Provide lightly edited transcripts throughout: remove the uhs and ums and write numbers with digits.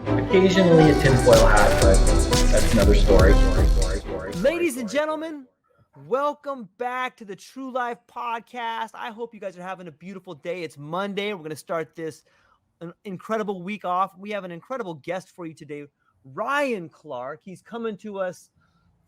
Occasionally a tinfoil hat, but that's another story. Ladies and gentlemen, welcome back to the True Life Podcast. I hope you guys are having a beautiful day. It's Monday. We're going to start this an incredible week off. We have an incredible guest for you today, Ryan Clark. He's coming to us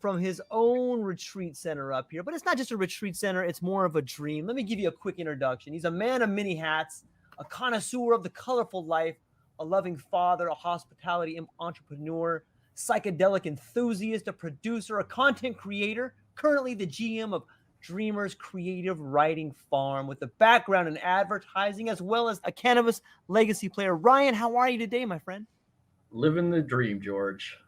from his own retreat center up here, but it's not just a retreat center. It's more of a dream. Let me give you a quick introduction. He's a man of many hats, a connoisseur of the colorful life, a loving father, a hospitality entrepreneur, psychedelic enthusiast, a producer, a content creator, currently the GM of Dreamers Creative Writing Farm with a background in advertising as well as a cannabis legacy player. Ryan, how are you today, my friend? Living the dream, George.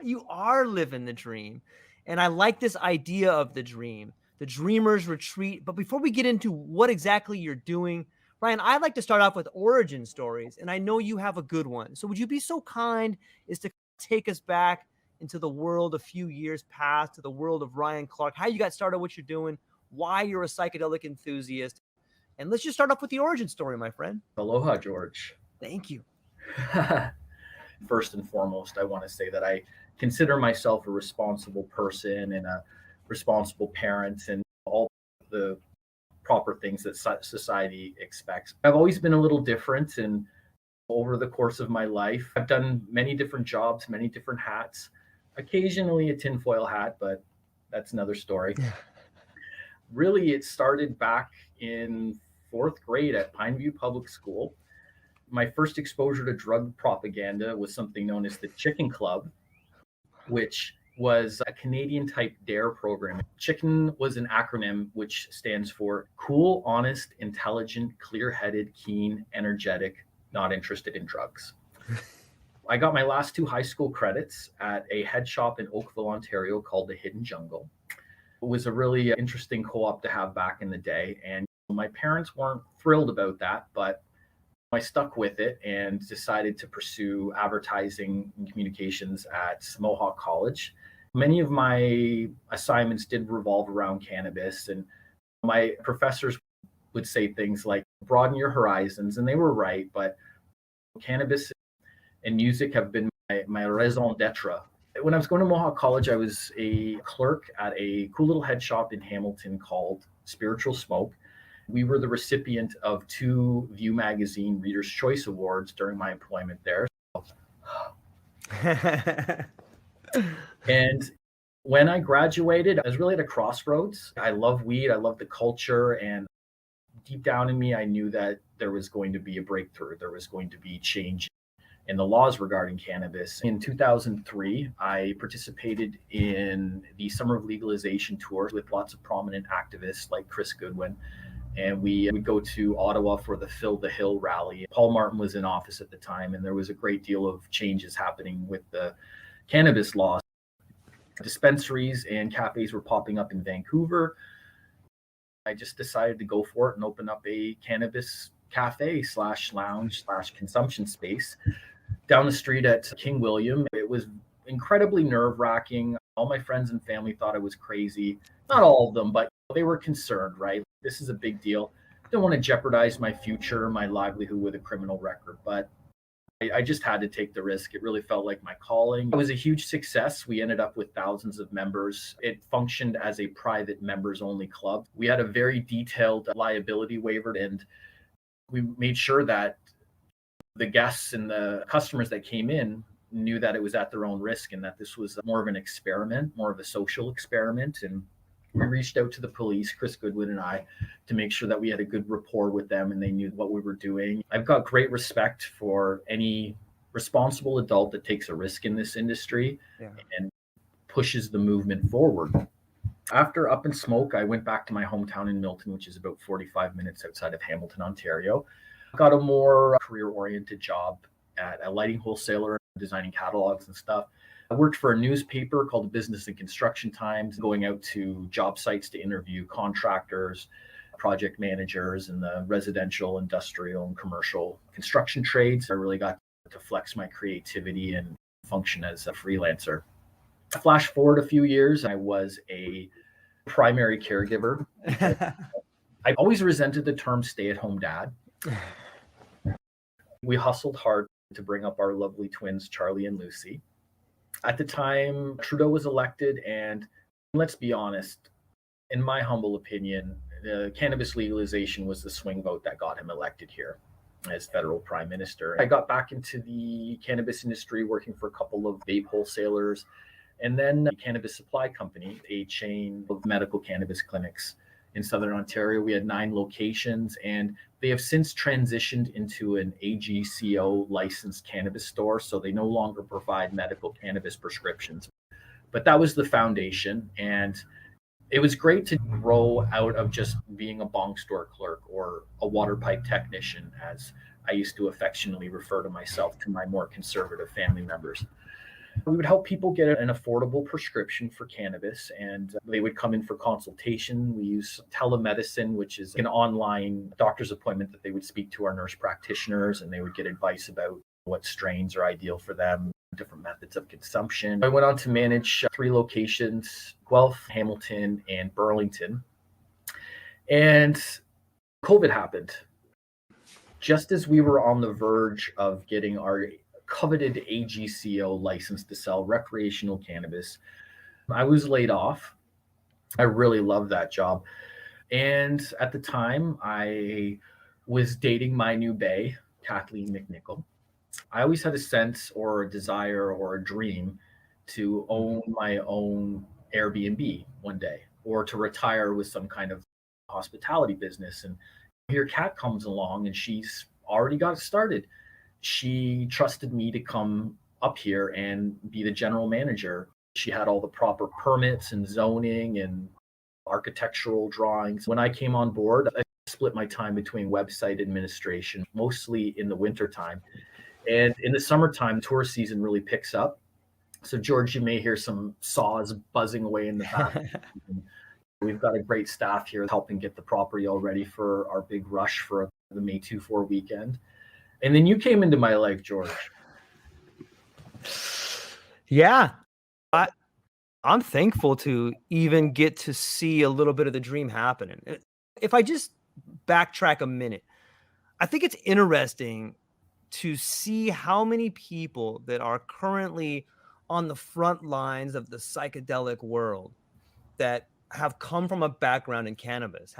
You are living the dream. And I like this idea of the dream, the Dreamers Retreat. But before we get into what exactly you're doing, Ryan, I'd like to start off with origin stories. And I know you have a good one. So would you be so kind as to take us back into the world a few years past, to the world of Ryan Clark, how you got started, what you're doing, why you're a psychedelic enthusiast. And let's just start off with the origin story, my friend. Aloha, George. Thank you. First and foremost, I want to say that I consider myself a responsible person and a responsible parent and all the proper things that society expects. I've always been a little different, and over the course of my life, I've done many different jobs, many different hats, occasionally a tinfoil hat, but that's another story. Really, it started back in fourth grade at Pineview Public School. My first exposure to drug propaganda was something known as the Chicken Club, which was a Canadian type DARE program. Chicken was an acronym which stands for cool, honest, intelligent, clear-headed, keen, energetic, not interested in drugs. I got my last two high school credits at a head shop in Oakville, Ontario called the Hidden Jungle. It was a really interesting co-op to have back in the day. And my parents weren't thrilled about that, but I stuck with it and decided to pursue advertising and communications at Mohawk College. Many of my assignments did revolve around cannabis, and my professors would say things like broaden your horizons, and they were right, but cannabis and music have been my raison d'etre. When I was going to Mohawk College, I was a clerk at a cool little head shop in Hamilton called Spiritual Smoke. We were the recipient of 2 View Magazine Reader's Choice Awards during my employment there. And when I graduated, I was really at a crossroads. I love weed, I love the culture, and deep down in me, I knew that there was going to be a breakthrough. There was going to be change in the laws regarding cannabis. In 2003, I participated in the Summer of Legalization tour with lots of prominent activists like Chris Goodwin. And we would go to Ottawa for the Fill the Hill rally. Paul Martin was in office at the time, and there was a great deal of changes happening with the cannabis laws. Dispensaries and cafes were popping up in Vancouver. I just decided to go for it and open up a cannabis cafe / lounge / consumption space down the street at King William. It was incredibly nerve-wracking. All my friends and family thought I was crazy. Not all of them, but they were concerned, right? This is a big deal. I don't want to jeopardize my future, my livelihood with a criminal record, but I just had to take the risk. It really felt like my calling. It was a huge success. We ended up with thousands of members. It functioned as a private members only club. We had a very detailed liability waiver, and we made sure that the guests and the customers that came in knew that it was at their own risk and that this was more of an experiment, more of a social experiment. And we reached out to the police, Chris Goodwin and I, to make sure that we had a good rapport with them and they knew what we were doing. I've got great respect for any responsible adult that takes a risk in this industry and pushes the movement forward. After Up in Smoke, I went back to my hometown in Milton, which is about 45 minutes outside of Hamilton, Ontario. Got a more career-oriented job at a lighting wholesaler, designing catalogs and stuff. I worked for a newspaper called the Business and Construction Times, going out to job sites to interview contractors, project managers in the residential, industrial, and commercial construction trades. I really got to flex my creativity and function as a freelancer. Flash forward a few years, I was a primary caregiver. I always resented the term stay-at-home dad. We hustled hard to bring up our lovely twins, Charlie and Lucy. At the time, Trudeau was elected, and let's be honest, in my humble opinion, cannabis legalization was the swing vote that got him elected here as federal prime minister. I got back into the cannabis industry working for a couple of vape wholesalers, and then a cannabis supply company, a chain of medical cannabis clinics in Southern Ontario. We had 9 locations, and they have since transitioned into an AGCO licensed cannabis store. So they no longer provide medical cannabis prescriptions. But that was the foundation. And it was great to grow out of just being a bong store clerk or a water pipe technician, as I used to affectionately refer to myself to my more conservative family members. We would help people get an affordable prescription for cannabis, and they would come in for consultation. We use telemedicine, which is an online doctor's appointment that they would speak to our nurse practitioners, and they would get advice about what strains are ideal for them, different methods of consumption. I went on to manage 3 locations, Guelph, Hamilton, and Burlington. And COVID happened. Just as we were on the verge of getting our coveted AGCO license to sell recreational cannabis, I was laid off. I really loved that job. And at the time, I was dating my new bae, Kathleen McNichol. I always had a sense or a desire or a dream to own my own Airbnb one day, or to retire with some kind of hospitality business. And here Kat comes along, and she's already got it started. She trusted me to come up here and be the general manager. She had all the proper permits and zoning and architectural drawings. When I came on board, I split my time between website administration, mostly in the wintertime. And in the summertime, tourist season really picks up. So, George, you may hear some saws buzzing away in the back. We've got a great staff here helping get the property all ready for our big rush for the May 2-4 weekend. And then you came into my life, George. Yeah. I'm thankful to even get to see a little bit of the dream happening. If I just backtrack a minute, I think it's interesting to see how many people that are currently on the front lines of the psychedelic world that have come from a background in cannabis,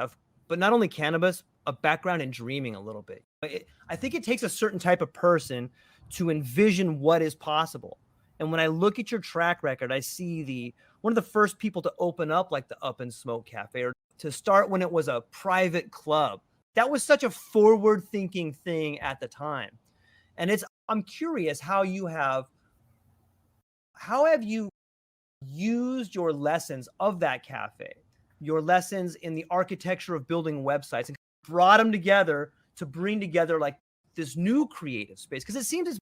but not only cannabis, a background in dreaming a little bit. I think it takes a certain type of person to envision what is possible. And when I look at your track record, I see one of the first people to open up like the Up and Smoke Cafe, or to start when it was a private club. That was such a forward-thinking thing at the time. And I'm curious how have you used your lessons of that cafe, your lessons in the architecture of building websites, and brought them together to bring together like this new creative space? Because it seems it's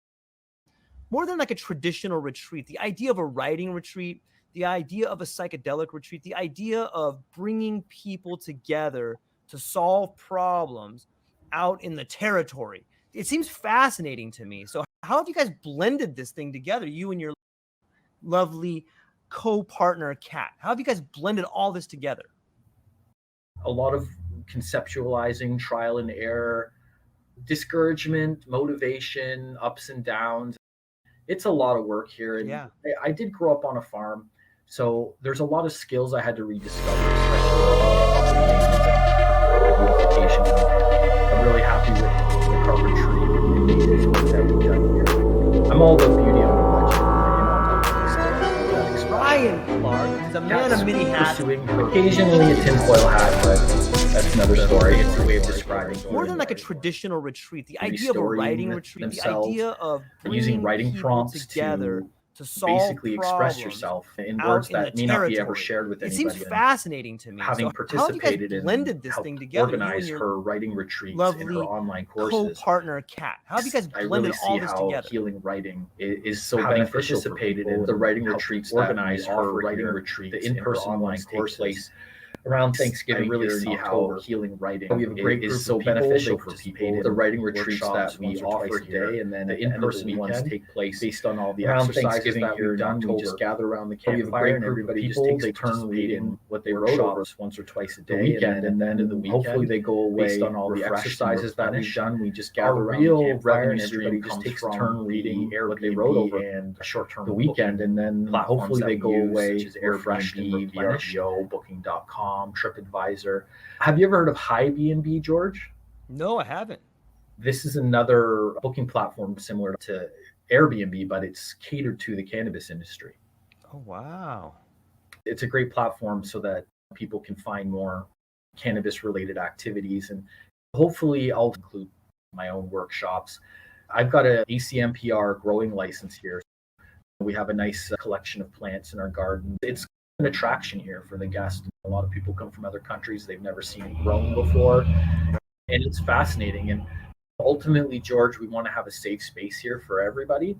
more than like a traditional retreat. The idea of a writing retreat, the idea of a psychedelic retreat, the idea of bringing people together to solve problems out in the territory. It seems fascinating to me. So how have you guys blended this thing together, you and your lovely co-partner, Kat? How have you guys blended all this together? A lot of conceptualizing, trial and error, discouragement, motivation, ups and downs. It's a lot of work here. And yeah. I did grow up on a farm, so there's a lot of skills I had to rediscover, especially I'm really happy with the carpentry and maintenance work that we've done here. I'm all about beauty on a budget. Ryan Clark is a man of many hats. Occasionally a tinfoil hat, but that's another story. It's a way of describing. More than like a traditional retreat, the idea of a writing retreat, the idea of using writing prompts together to basically express yourself in words that may not be ever shared with anybody. It seems fascinating to me. Having participated in blended this thing together, organize her writing retreats and her online courses. Co-partner Kat, how have you guys blended all this together? I really see how healing writing is so beneficial. Participated in the writing retreats, organize her writing retreats, the in-person online courses. around Thanksgiving. I really here see in how October. healing writing We have a great is group so of people. beneficial They for people. participate The in writing retreats that we workshops once or offer twice a day, here, and then the at the end of the in-person ones weekend, take place based on all the around exercises Thanksgiving that here we've in done. We October. just gather around the We have a campfire, great and group of everybody just people. takes They turn participate reading in what they wrote over workshops once or twice a the day, weekend, and then at the end of the weekend, hopefully they go away based on all the refreshed and exercises that we've replenished. done. We just Our gather around real the campfire, revenue and stream everybody just comes takes a from turn reading the what they Airbnb wrote over and short-term the weekend, booking and then platforms hopefully that they we go use, away such as refreshed and AirBnB, replenished. VRBO, Booking.com, TripAdvisor. Have you ever heard of HiBnB, George? No, I haven't. This is another booking platform similar to Airbnb, but it's catered to the cannabis industry. Oh, wow. It's a great platform so that people can find more cannabis related activities, and hopefully I'll include my own workshops. I've got an ACMPR growing license here. We have a nice collection of plants in our garden. It's an attraction here for the guests. A lot of people come from other countries. They've never seen it grown before, and it's fascinating. And ultimately, George, we want to have a safe space here for everybody.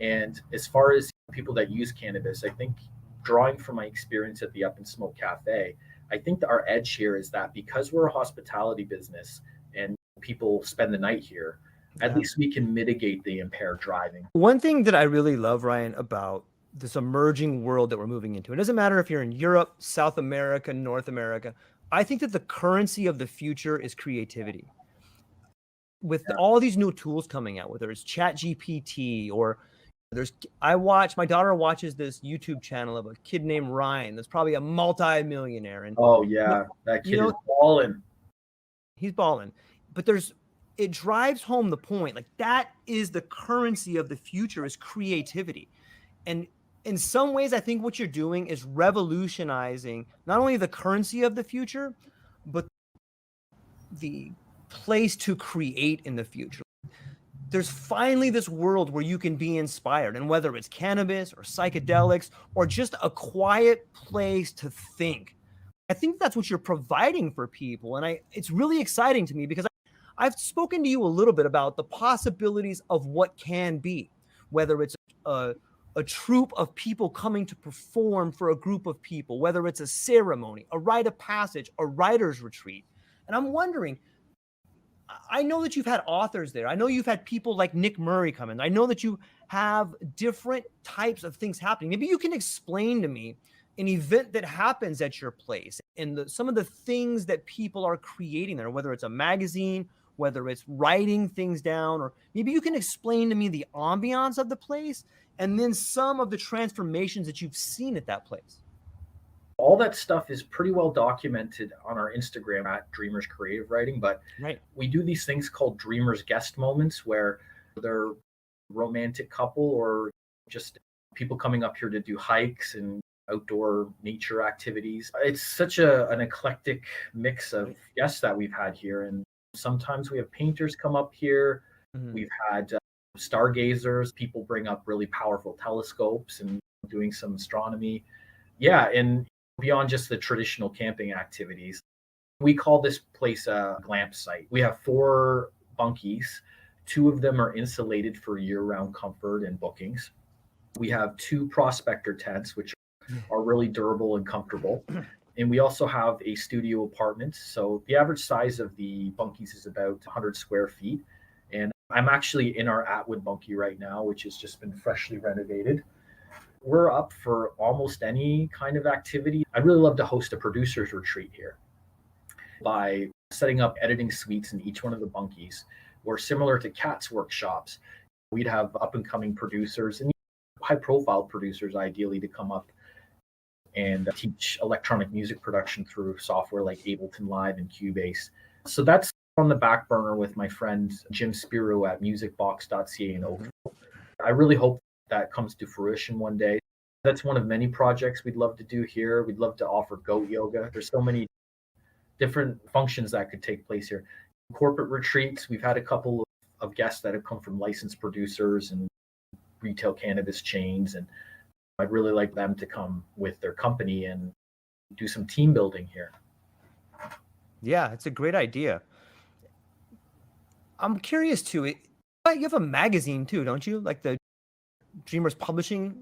And as far as people that use cannabis, I think, drawing from my experience at the Up and Smoke Cafe, I think that our edge here is that because we're a hospitality business and people spend the night here, at least we can mitigate the impaired driving. One thing that I really love, Ryan, about this emerging world that we're moving into, it doesn't matter if you're in Europe, South America, North America, I think that the currency of the future is creativity. With all these new tools coming out, whether it's ChatGPT or my daughter watches this YouTube channel of a kid named Ryan that's probably a multi-millionaire. And oh yeah, that kid is balling. He's balling. But it drives home the point, like that is the currency of the future, is creativity. And in some ways, I think what you're doing is revolutionizing not only the currency of the future, but the place to create in the future. There's finally this world where you can be inspired, and whether it's cannabis or psychedelics or just a quiet place to think, I think that's what you're providing for people. And it's really exciting to me because I've spoken to you a little bit about the possibilities of what can be, whether it's a troupe of people coming to perform for a group of people, whether it's a ceremony, a rite of passage, a writer's retreat. And I'm wondering, I know that you've had authors there. I know you've had people like Nick Murray come in. I know that you have different types of things happening. Maybe you can explain to me an event that happens at your place and some of the things that people are creating there, whether it's a magazine, whether it's writing things down, or maybe you can explain to me the ambiance of the place and then some of the transformations that you've seen at that place. All that stuff is pretty well documented on our Instagram at Dreamers Creative Writing, but we do these things called Dreamers Guest Moments where they're a romantic couple or just people coming up here to do hikes and outdoor nature activities. It's such an eclectic mix of guests that we've had here, and sometimes we have painters come up here. We've had stargazers. People bring up really powerful telescopes and doing some astronomy. Yeah, and beyond just the traditional camping activities, we call this place a glamp site. We have 4 bunkies. 2 of them are insulated for year-round comfort and bookings. We have 2 prospector tents, which are really durable and comfortable. And we also have a studio apartment. So the average size of the bunkies is about 100 square feet. And I'm actually in our Atwood bunkie right now, which has just been freshly renovated. We're up for almost any kind of activity. I'd really love to host a producer's retreat here by setting up editing suites in each one of the bunkies, where similar to Kat's workshops, we'd have up and coming producers and high profile producers ideally to come up and teach electronic music production through software like Ableton Live and Cubase. So that's on the back burner with my friend Jim Spiro at musicbox.ca in Oakville. I really hope that comes to fruition one day. That's one of many projects we'd love to do here. We'd love to offer goat yoga. There's so many different functions that could take place here. Corporate retreats, we've had a couple of guests that have come from licensed producers and retail cannabis chains, and I'd really like them to come with their company and do some team building here. Yeah, it's a great idea. I'm curious too. You have a magazine too, don't you? Like the Dreamers Publishing?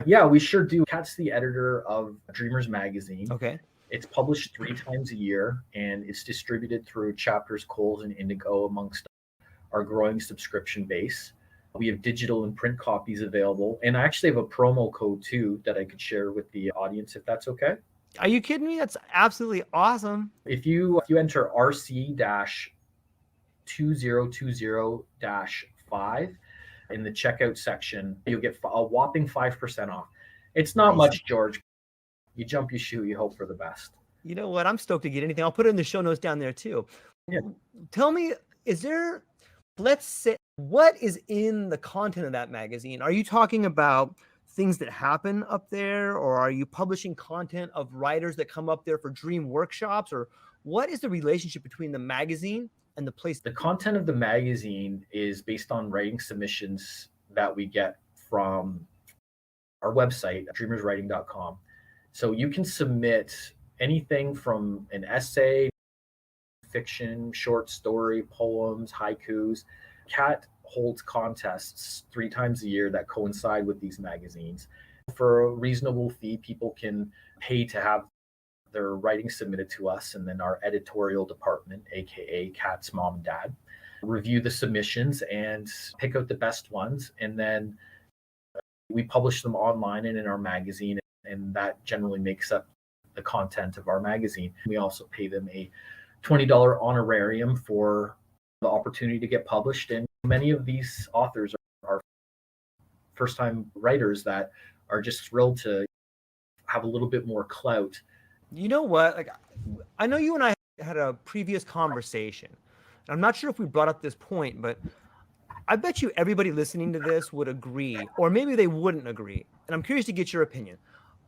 Yeah, we sure do. Kat's the editor of Dreamers Magazine. Okay. It's published 3 times a year, and it's distributed through Chapters Kohl's and Indigo amongst our growing subscription base. We have digital and print copies available, and I actually have a promo code too that I could share with the audience if that's okay. Are you kidding me? That's absolutely awesome. If you enter RC-2020-5 in the checkout section, you'll get a whopping 5% off. It's not much, George. You jump, you shoot, you hope for the best. You know what? I'm stoked to get anything. I'll put it in the show notes down there too. Yeah. Tell me, let's say, what is in the content of that magazine? Are you talking about things that happen up there, or are you publishing content of writers that come up there for dream workshops, or what is the relationship between the magazine and the place? The content of the magazine is based on writing submissions that we get from our website, dreamerswriting.com. So you can submit anything from an essay, fiction, short story, poems, haikus. Kat holds contests 3 times a year that coincide with these magazines. For a reasonable fee, people can pay to have their writing submitted to us, and then our editorial department, aka Kat's mom and dad, review the submissions and pick out the best ones, and then we publish them online and in our magazine, and that generally makes up the content of our magazine. We also pay them a $20 honorarium for the opportunity to get published, and many of these authors are first-time writers that are just thrilled to have a little bit more clout. You know what? Like, I know you and I had a previous conversation. I'm not sure if we brought up this point, but I bet you everybody listening to this would agree, or maybe they wouldn't agree. And I'm curious to get your opinion.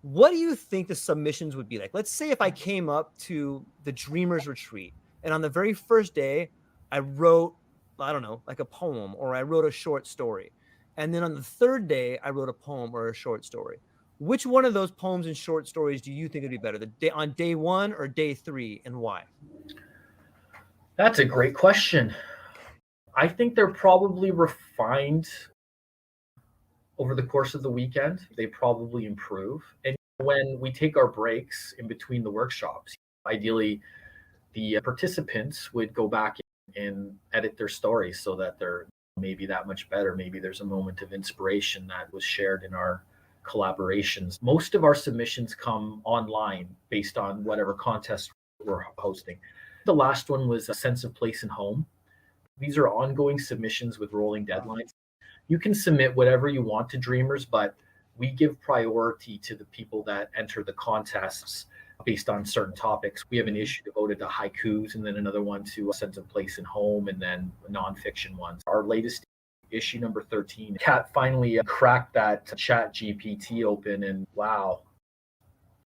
What do you think the submissions would be like? Let's say if I came up to the Dreamers Retreat, and on the very first day, I wrote, I don't know, like a poem, or I wrote a short story. And then on the third day, I wrote a poem or a short story. Which one of those poems and short stories do you think would be better, on day 1 or day 3, and why? That's a great question. I think they're probably refined over the course of the weekend. They probably improve. And when we take our breaks in between the workshops, ideally the participants would go back and edit their stories so that they're maybe that much better. Maybe there's a moment of inspiration that was shared in our collaborations. Most of our submissions come online based on whatever contest we're hosting. The last one was a sense of place and home. These are ongoing submissions with rolling deadlines. You can submit whatever you want to Dreamers, but we give priority to the people that enter the contests based on certain topics. We have an issue devoted to haikus, and then another one to a sense of place and home, and then nonfiction ones. Our latest issue, number 13, Kat finally cracked that Chat GPT open, and wow,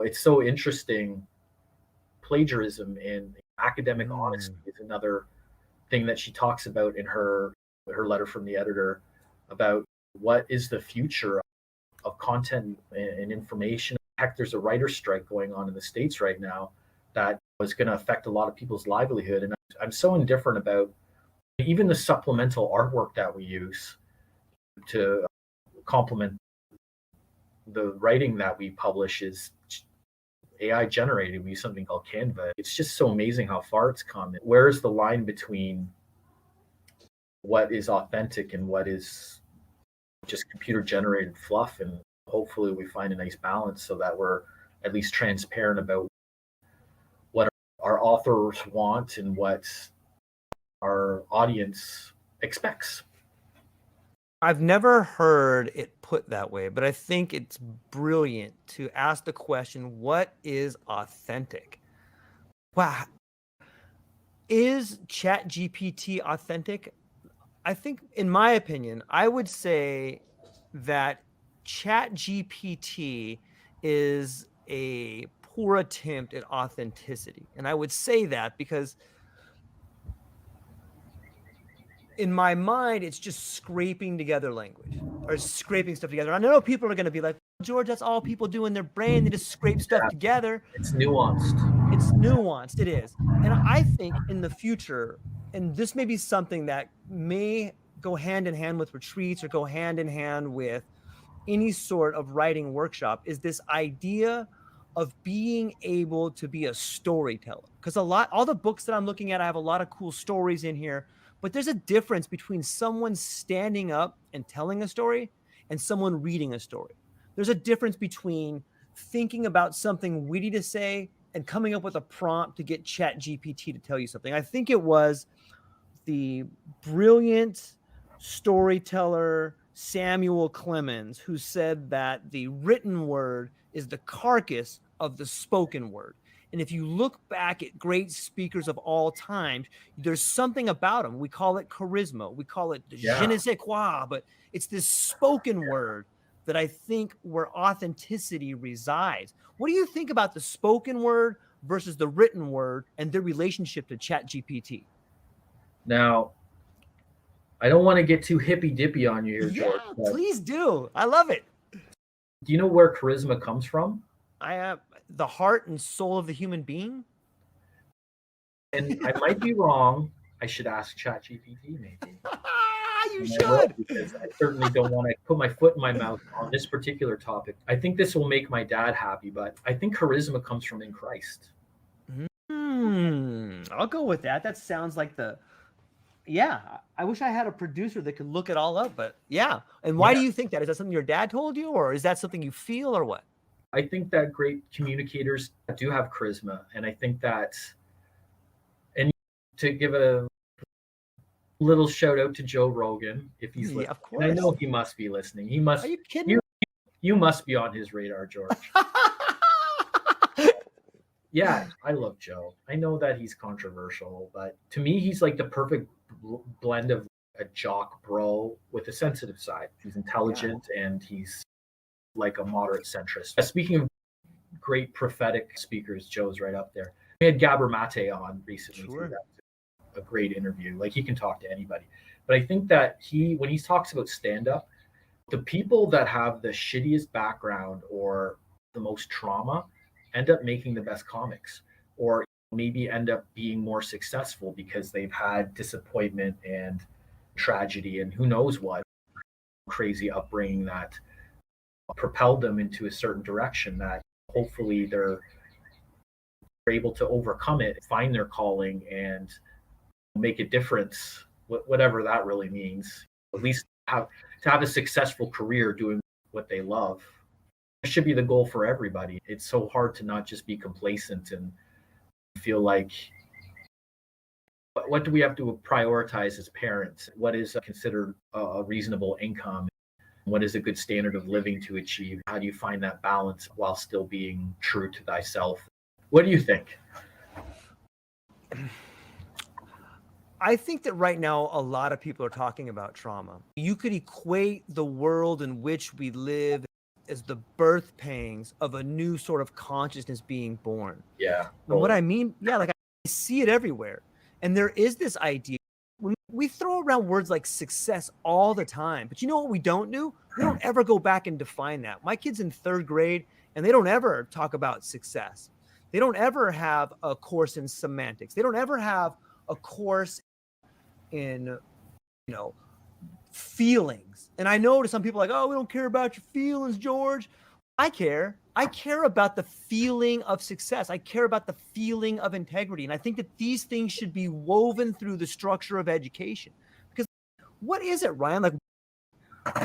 it's so interesting. Plagiarism and academic honesty is another thing that she talks about in her letter from the editor about what is the future of content and information. Heck, there's a writer's strike going on in the States right now that is going to affect a lot of people's livelihood. And I'm so indifferent about even the supplemental artwork that we use to complement the writing that we publish is AI generated. We use something called Canva. It's just so amazing how far it's come. Where is the line between what is authentic and what is just computer generated fluff? And hopefully we find a nice balance so that we're at least transparent about what our authors want and what our audience expects. I've never heard it put that way, but I think it's brilliant to ask the question, what is authentic? Wow. Is ChatGPT authentic? I think, in my opinion, I would say that ChatGPT is a poor attempt at authenticity. And I would say that because in my mind, it's just scraping together language or scraping stuff together. I know people are going to be like, George, that's all people do in their brain. They just scrape stuff together. It's nuanced. It's nuanced. It is. And I think in the future, and this may be something that may go hand in hand with retreats or go hand in hand with any sort of writing workshop, is this idea of being able to be a storyteller. Because all the books that I'm looking at, I have a lot of cool stories in here, but there's a difference between someone standing up and telling a story and someone reading a story. There's a difference between thinking about something witty to say and coming up with a prompt to get ChatGPT to tell you something. I think it was the brilliant storyteller Samuel Clemens who said that the written word is the carcass of the spoken word. And if you look back at great speakers of all time, there's something about them. We call it charisma. We call it je ne sais quoi, but it's this spoken word that I think where authenticity resides. What do you think about the spoken word versus the written word and their relationship to ChatGPT? Now, I don't want to get too hippy dippy on you here, George. Yeah, please do. I love it. Do you know where charisma comes from? I have the heart and soul of the human being. And I might be wrong. I should ask ChatGPT maybe. You should. Because I certainly don't want to put my foot in my mouth on this particular topic. I think this will make my dad happy, but I think charisma comes from in Christ. I'll go with that. That sounds like I wish I had a producer that could look it all up, but yeah. And why do you think that? Is that something your dad told you, or is that something you feel, or what? I think that great communicators do have charisma. And I think that, and to give a little shout out to Joe Rogan, if he's listening. Of course. And I know he must be listening. He must. Are you kidding? You must be on his radar, George. Yeah, I love Joe. I know that he's controversial, but to me, he's like the perfect blend of a jock bro with a sensitive side. He's intelligent and he's like a moderate centrist. Speaking of great prophetic speakers, Joe's right up there. We had Gabor Mate on recently. Sure. That was a great interview. Like, he can talk to anybody. But I think that when he talks about stand-up, the people that have the shittiest background or the most trauma end up making the best comics, or maybe end up being more successful because they've had disappointment and tragedy and who knows what crazy upbringing that propelled them into a certain direction that hopefully they're able to overcome it, find their calling, and make a difference, whatever that really means. At least to have a successful career doing what they love. It should be the goal for everybody. It's so hard to not just be complacent and feel like, what do we have to prioritize as parents? What is considered a reasonable income? What is a good standard of living to achieve? How do you find that balance while still being true to thyself? What do you think? I think that right now, a lot of people are talking about trauma. You could equate the world in which we live as the birth pangs of a new sort of consciousness being born. Yeah. And what I mean, like I see it everywhere. And there is this idea, when we throw around words like success all the time, but you know what we don't do? We don't ever go back and define that. My kid's in 3rd grade and they don't ever talk about success. They don't ever have a course in semantics. They don't ever have a course in, feelings. And I know to some people like, oh, we don't care about your feelings, George. I care. I care about the feeling of success. I care about the feeling of integrity. And I think that these things should be woven through the structure of education. Because what is it, Ryan? Like,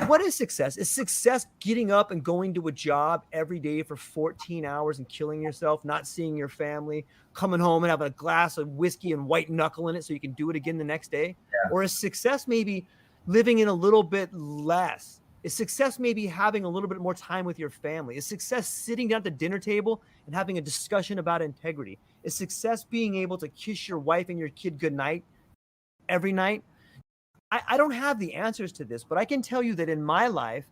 what is success? Is success getting up and going to a job every day for 14 hours and killing yourself, not seeing your family, coming home and having a glass of whiskey and white knuckle in it so you can do it again the next day? Yeah. Or is success maybe living in a little bit less? Is success maybe having a little bit more time with your family? Is success sitting down at the dinner table and having a discussion about integrity? Is success being able to kiss your wife and your kid goodnight every night? I don't have the answers to this, but I can tell you that in my life,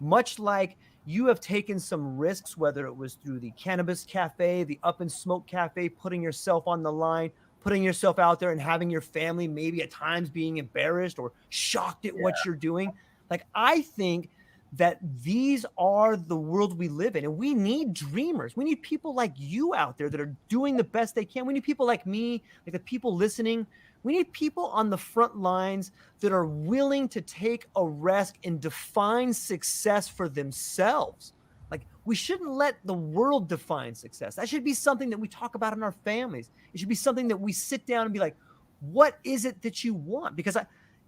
much like you have taken some risks, whether it was through the cannabis cafe, the up and smoke cafe, putting yourself on the line, putting yourself out there and having your family maybe at times being embarrassed or shocked at what you're doing. Like, I think that these are the world we live in, and we need dreamers. We need people like you out there that are doing the best they can. We need people like me, like the people listening. We need people on the front lines that are willing to take a risk and define success for themselves. Like, we shouldn't let the world define success. That should be something that we talk about in our families. It should be something that we sit down and be like, what is it that you want? Because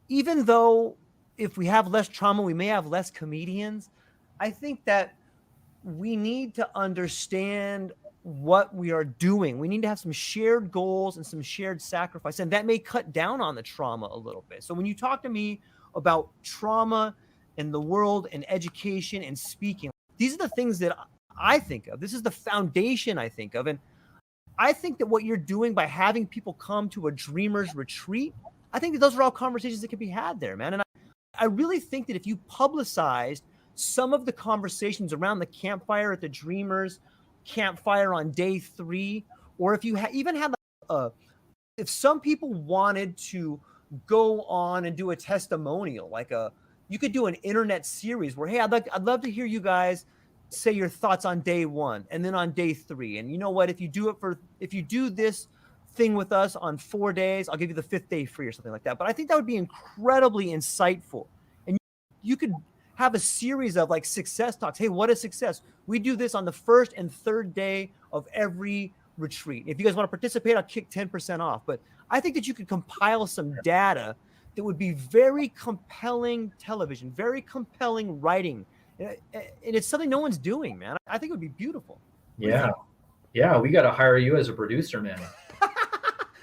even though if we have less trauma, we may have less comedians, I think that we need to understand what we are doing. We need to have some shared goals and some shared sacrifice, and that may cut down on the trauma a little bit. So when you talk to me about trauma and the world and education and speaking, these are the things that I think of. This is the foundation I think of. And I think that what you're doing by having people come to a dreamer's retreat, I think that those are all conversations that can be had there, man. And I really think that if you publicized some of the conversations around the campfire at the Dreamers campfire on day 3, or if you even had if some people wanted to go on and do a testimonial, you could do an internet series where, hey, I'd love to hear you guys say your thoughts on day 1 and then on day 3. And you know what, if you do this thing with us on 4 days, I'll give you the 5th day free or something like that. But I think that would be incredibly insightful. And you could have a series of like success talks. Hey, what is success? We do this on the 1st and 3rd day of every retreat. If you guys want to participate, I'll kick 10% off. But I think that you could compile some data that would be very compelling television, very compelling writing. And it's something no one's doing, man. I think it would be beautiful. Yeah. Yeah. We got to hire you as a producer, man.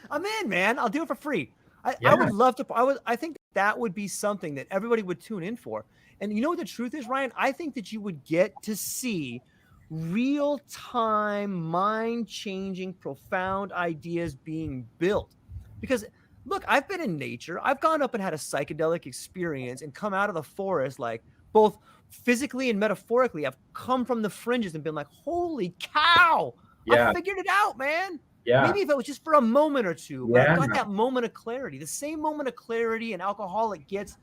I'm in, man. I'll do it for free. I would love to. I think that would be something that everybody would tune in for. And you know what the truth is, Ryan? I think that you would get to see real-time, mind-changing, profound ideas being built. Because, look, I've been in nature. I've gone up and had a psychedelic experience and come out of the forest, like, both physically and metaphorically. I've come from the fringes and been like, holy cow, I figured it out, man. Yeah. Maybe if it was just for a moment or two, but I got that moment of clarity. The same moment of clarity an alcoholic gets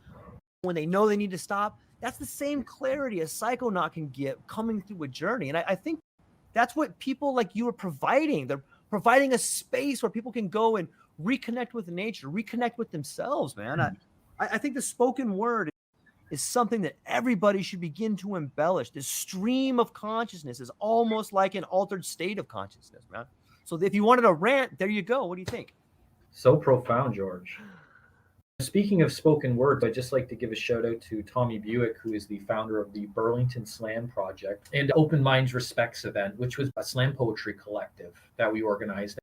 when they know they need to stop. That's the same clarity a psychonaut can get coming through a journey. And I think that's what people like you are providing. They're providing a space where people can go and reconnect with nature, reconnect with themselves, man. I think the spoken word is something that everybody should begin to embellish. This stream of consciousness is almost like an altered state of consciousness, man. So if you wanted a rant, there you go. What do you think? So profound, George. Speaking of spoken words, I'd just like to give a shout out to Tommy Buick, who is the founder of the Burlington Slam Project and Open Minds Respects event, which was a slam poetry collective that we organized.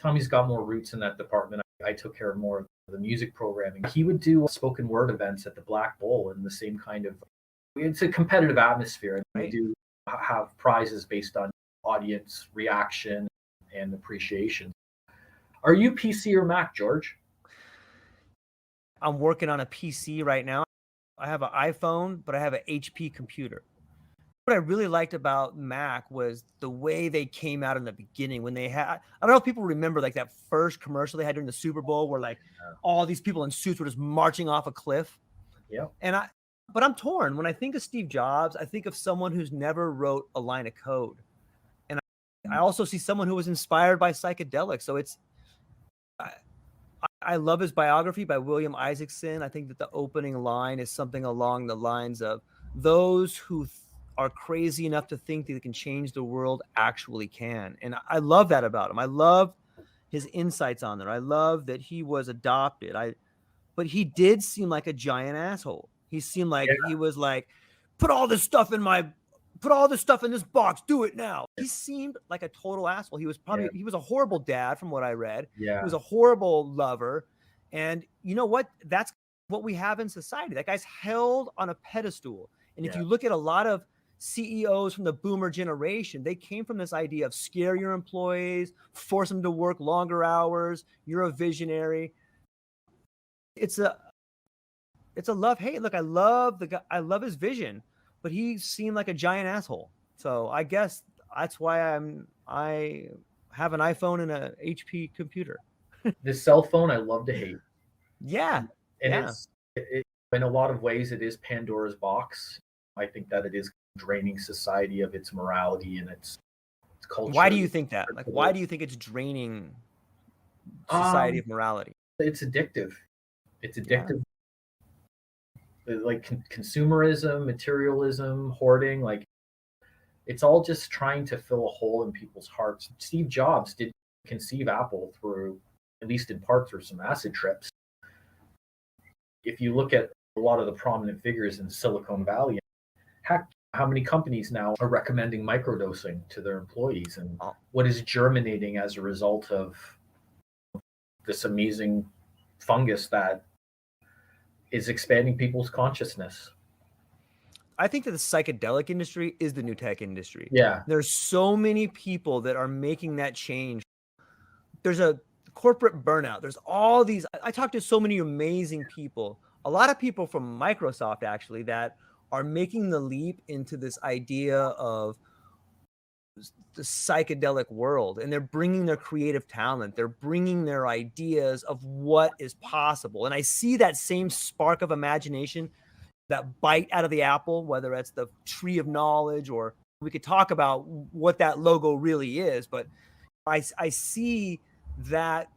Tommy's got more roots in that department. I took care of more of the music programming. He would do spoken word events at the Black Bull in the same kind of, it's a competitive atmosphere. And we do have prizes based on audience reaction and appreciation. Are you PC or Mac, George? I'm working on a PC right now. I have an iPhone, but I have an HP computer. What I really liked about Mac was the way they came out in the beginning when they had, I don't know if people remember like that first commercial they had during the Super Bowl where like all these people in suits were just marching off a cliff. Yeah. But I'm torn. When I think of Steve Jobs, I think of someone who's never wrote a line of code. And I also see someone who was inspired by psychedelics. So I love his biography by William Isaacson. I think that the opening line is something along the lines of those who are crazy enough to think that they can change the world actually can. And I love that about him. I love his insights on there. I love that he was adopted. But he did seem like a giant asshole. He seemed like he was like, put all this stuff in this box, do it now. He seemed like a total asshole. He was he was a horrible dad from what I read. Yeah. He was a horrible lover. And you know what? That's what we have in society. That guy's held on a pedestal. And if you look at a lot of CEOs from the boomer generation, they came from this idea of scare your employees, force them to work longer hours. You're a visionary. It's a love hate. Look, I love the guy. I love his vision, but he seemed like a giant asshole. So I guess that's why I have an iPhone and a HP computer. The cell phone, I love to hate. Yeah. And it in a lot of ways, it is Pandora's box. I think that it is draining society of its morality and its culture. Why do you think that? Like, why do you think it's draining society of morality? It's addictive. It's addictive. Like consumerism, materialism, hoarding. Like It's all just trying to fill a hole in people's hearts. Steve Jobs did conceive Apple through, at least in part, through some acid trips. If you look at a lot of the prominent figures in Silicon Valley, heck, how many companies now are recommending microdosing to their employees, and what is germinating as a result of this amazing fungus that is expanding people's consciousness? I think that the psychedelic industry is the new tech industry. Yeah. There's so many people that are making that change. There's a corporate burnout. There's all these, I talked to so many amazing people, a lot of people from Microsoft actually, that are making the leap into this idea of the psychedelic world, and they're bringing their creative talent. They're bringing their ideas of what is possible. And I see that same spark of imagination, that bite out of the apple, whether it's the tree of knowledge, or we could talk about what that logo really is. But I see that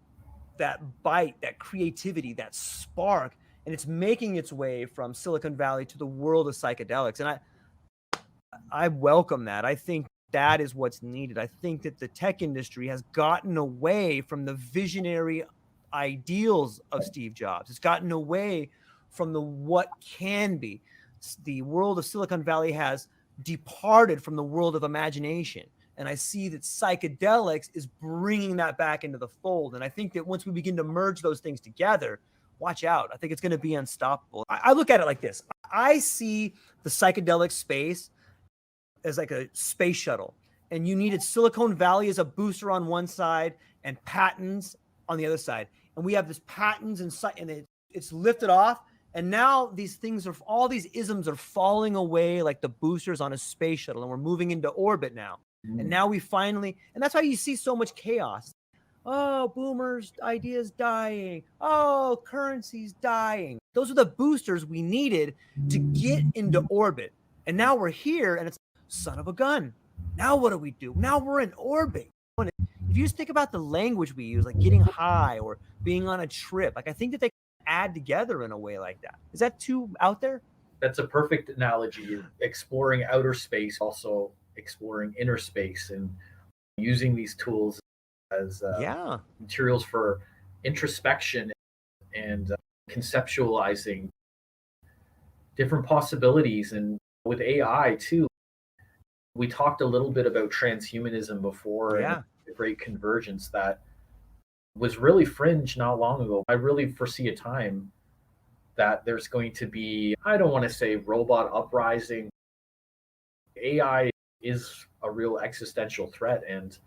bite, that creativity, that spark, and it's making its way from Silicon Valley to the world of psychedelics. And I welcome that. I think that is what's needed. I think that the tech industry has gotten away from the visionary ideals of Steve Jobs. It's gotten away from the what can be. The world of Silicon Valley has departed from the world of imagination. And I see that psychedelics is bringing that back into the fold. And I think that once we begin to merge those things together, watch out. I think it's going to be unstoppable. I look at it like this. I see the psychedelic space as like a space shuttle. And you needed Silicon Valley as a booster on one side and patents on the other side. And we have this patents and it's lifted off. And now these things all these isms are falling away like the boosters on a space shuttle. And we're moving into orbit now. And now we finally, and that's why you see so much chaos. Oh, boomers' ideas dying. Oh, currency's dying. Those are the boosters we needed to get into orbit. And now we're here, and it's son of a gun. Now what do we do? Now we're in orbit. If you just think about the language we use, like getting high or being on a trip, like I think that they add together in a way like that. Is that too out there? That's a perfect analogy. Exploring outer space, also exploring inner space, and using these tools as materials for introspection and conceptualizing different possibilities. And with AI too, we talked a little bit about transhumanism before, and the great convergence that was really fringe not long ago. I really foresee a time that there's going to be, I don't want to say robot uprising. AI is a real existential threat. And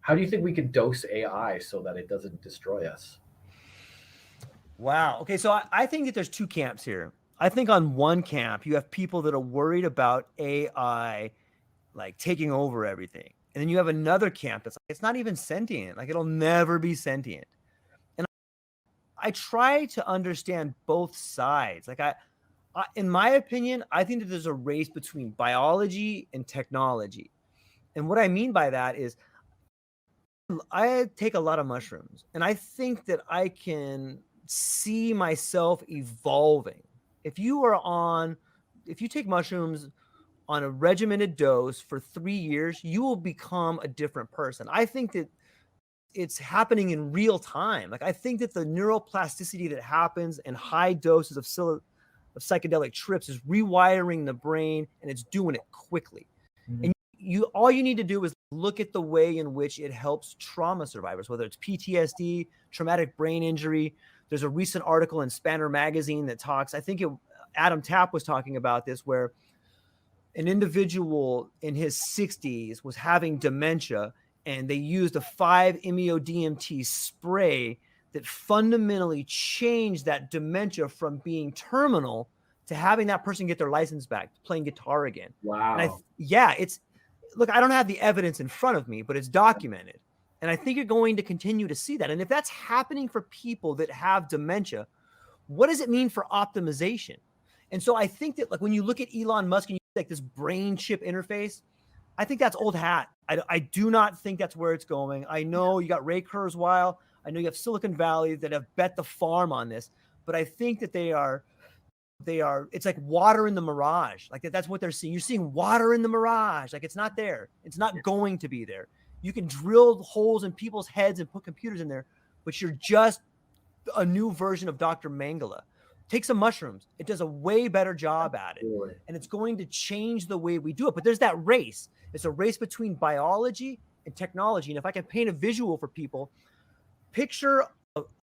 how do you think we could dose AI so that it doesn't destroy us? Wow. Okay. So I think that there's two camps here. I think on one camp, you have people that are worried about AI like taking over everything. And then you have another camp that's like, it's not even sentient. Like it'll never be sentient. And I try to understand both sides. Like in my opinion, I think that there's a race between biology and technology. And what I mean by that is I take a lot of mushrooms, and I think that I can see myself evolving. If you take mushrooms on a regimented dose for 3 years, you will become a different person. I think that it's happening in real time. Like I think that the neuroplasticity that happens in high doses of psychedelic trips is rewiring the brain, and it's doing it quickly. And all you need to do is look at the way in which it helps trauma survivors, whether it's PTSD, traumatic brain injury. There's a recent article in Spanner magazine that talks, I think Adam Tapp was talking about this, where an individual in his 60s was having dementia, and they used a 5-MeO-DMT spray that fundamentally changed that dementia from being terminal to having that person get their license back, playing guitar again. Wow. And look, I don't have the evidence in front of me, but it's documented. And I think you're going to continue to see that. And if that's happening for people that have dementia, what does it mean for optimization? And so I think that like when you look at Elon Musk and you like this brain chip interface, I think that's old hat. I do not think that's where it's going. I know you got Ray Kurzweil. I know you have Silicon Valley that have bet the farm on this, but I think that they are it's like water in the mirage. Like that's what they're seeing. You're seeing water in the mirage. Like it's not there. It's not going to be there. You can drill holes in people's heads and put computers in there, but you're just a new version of Dr. Mangala. Take some mushrooms. It does a way better job at it. And it's going to change the way we do it. But there's that race. It's a race between biology and technology. And if I can paint a visual for people, picture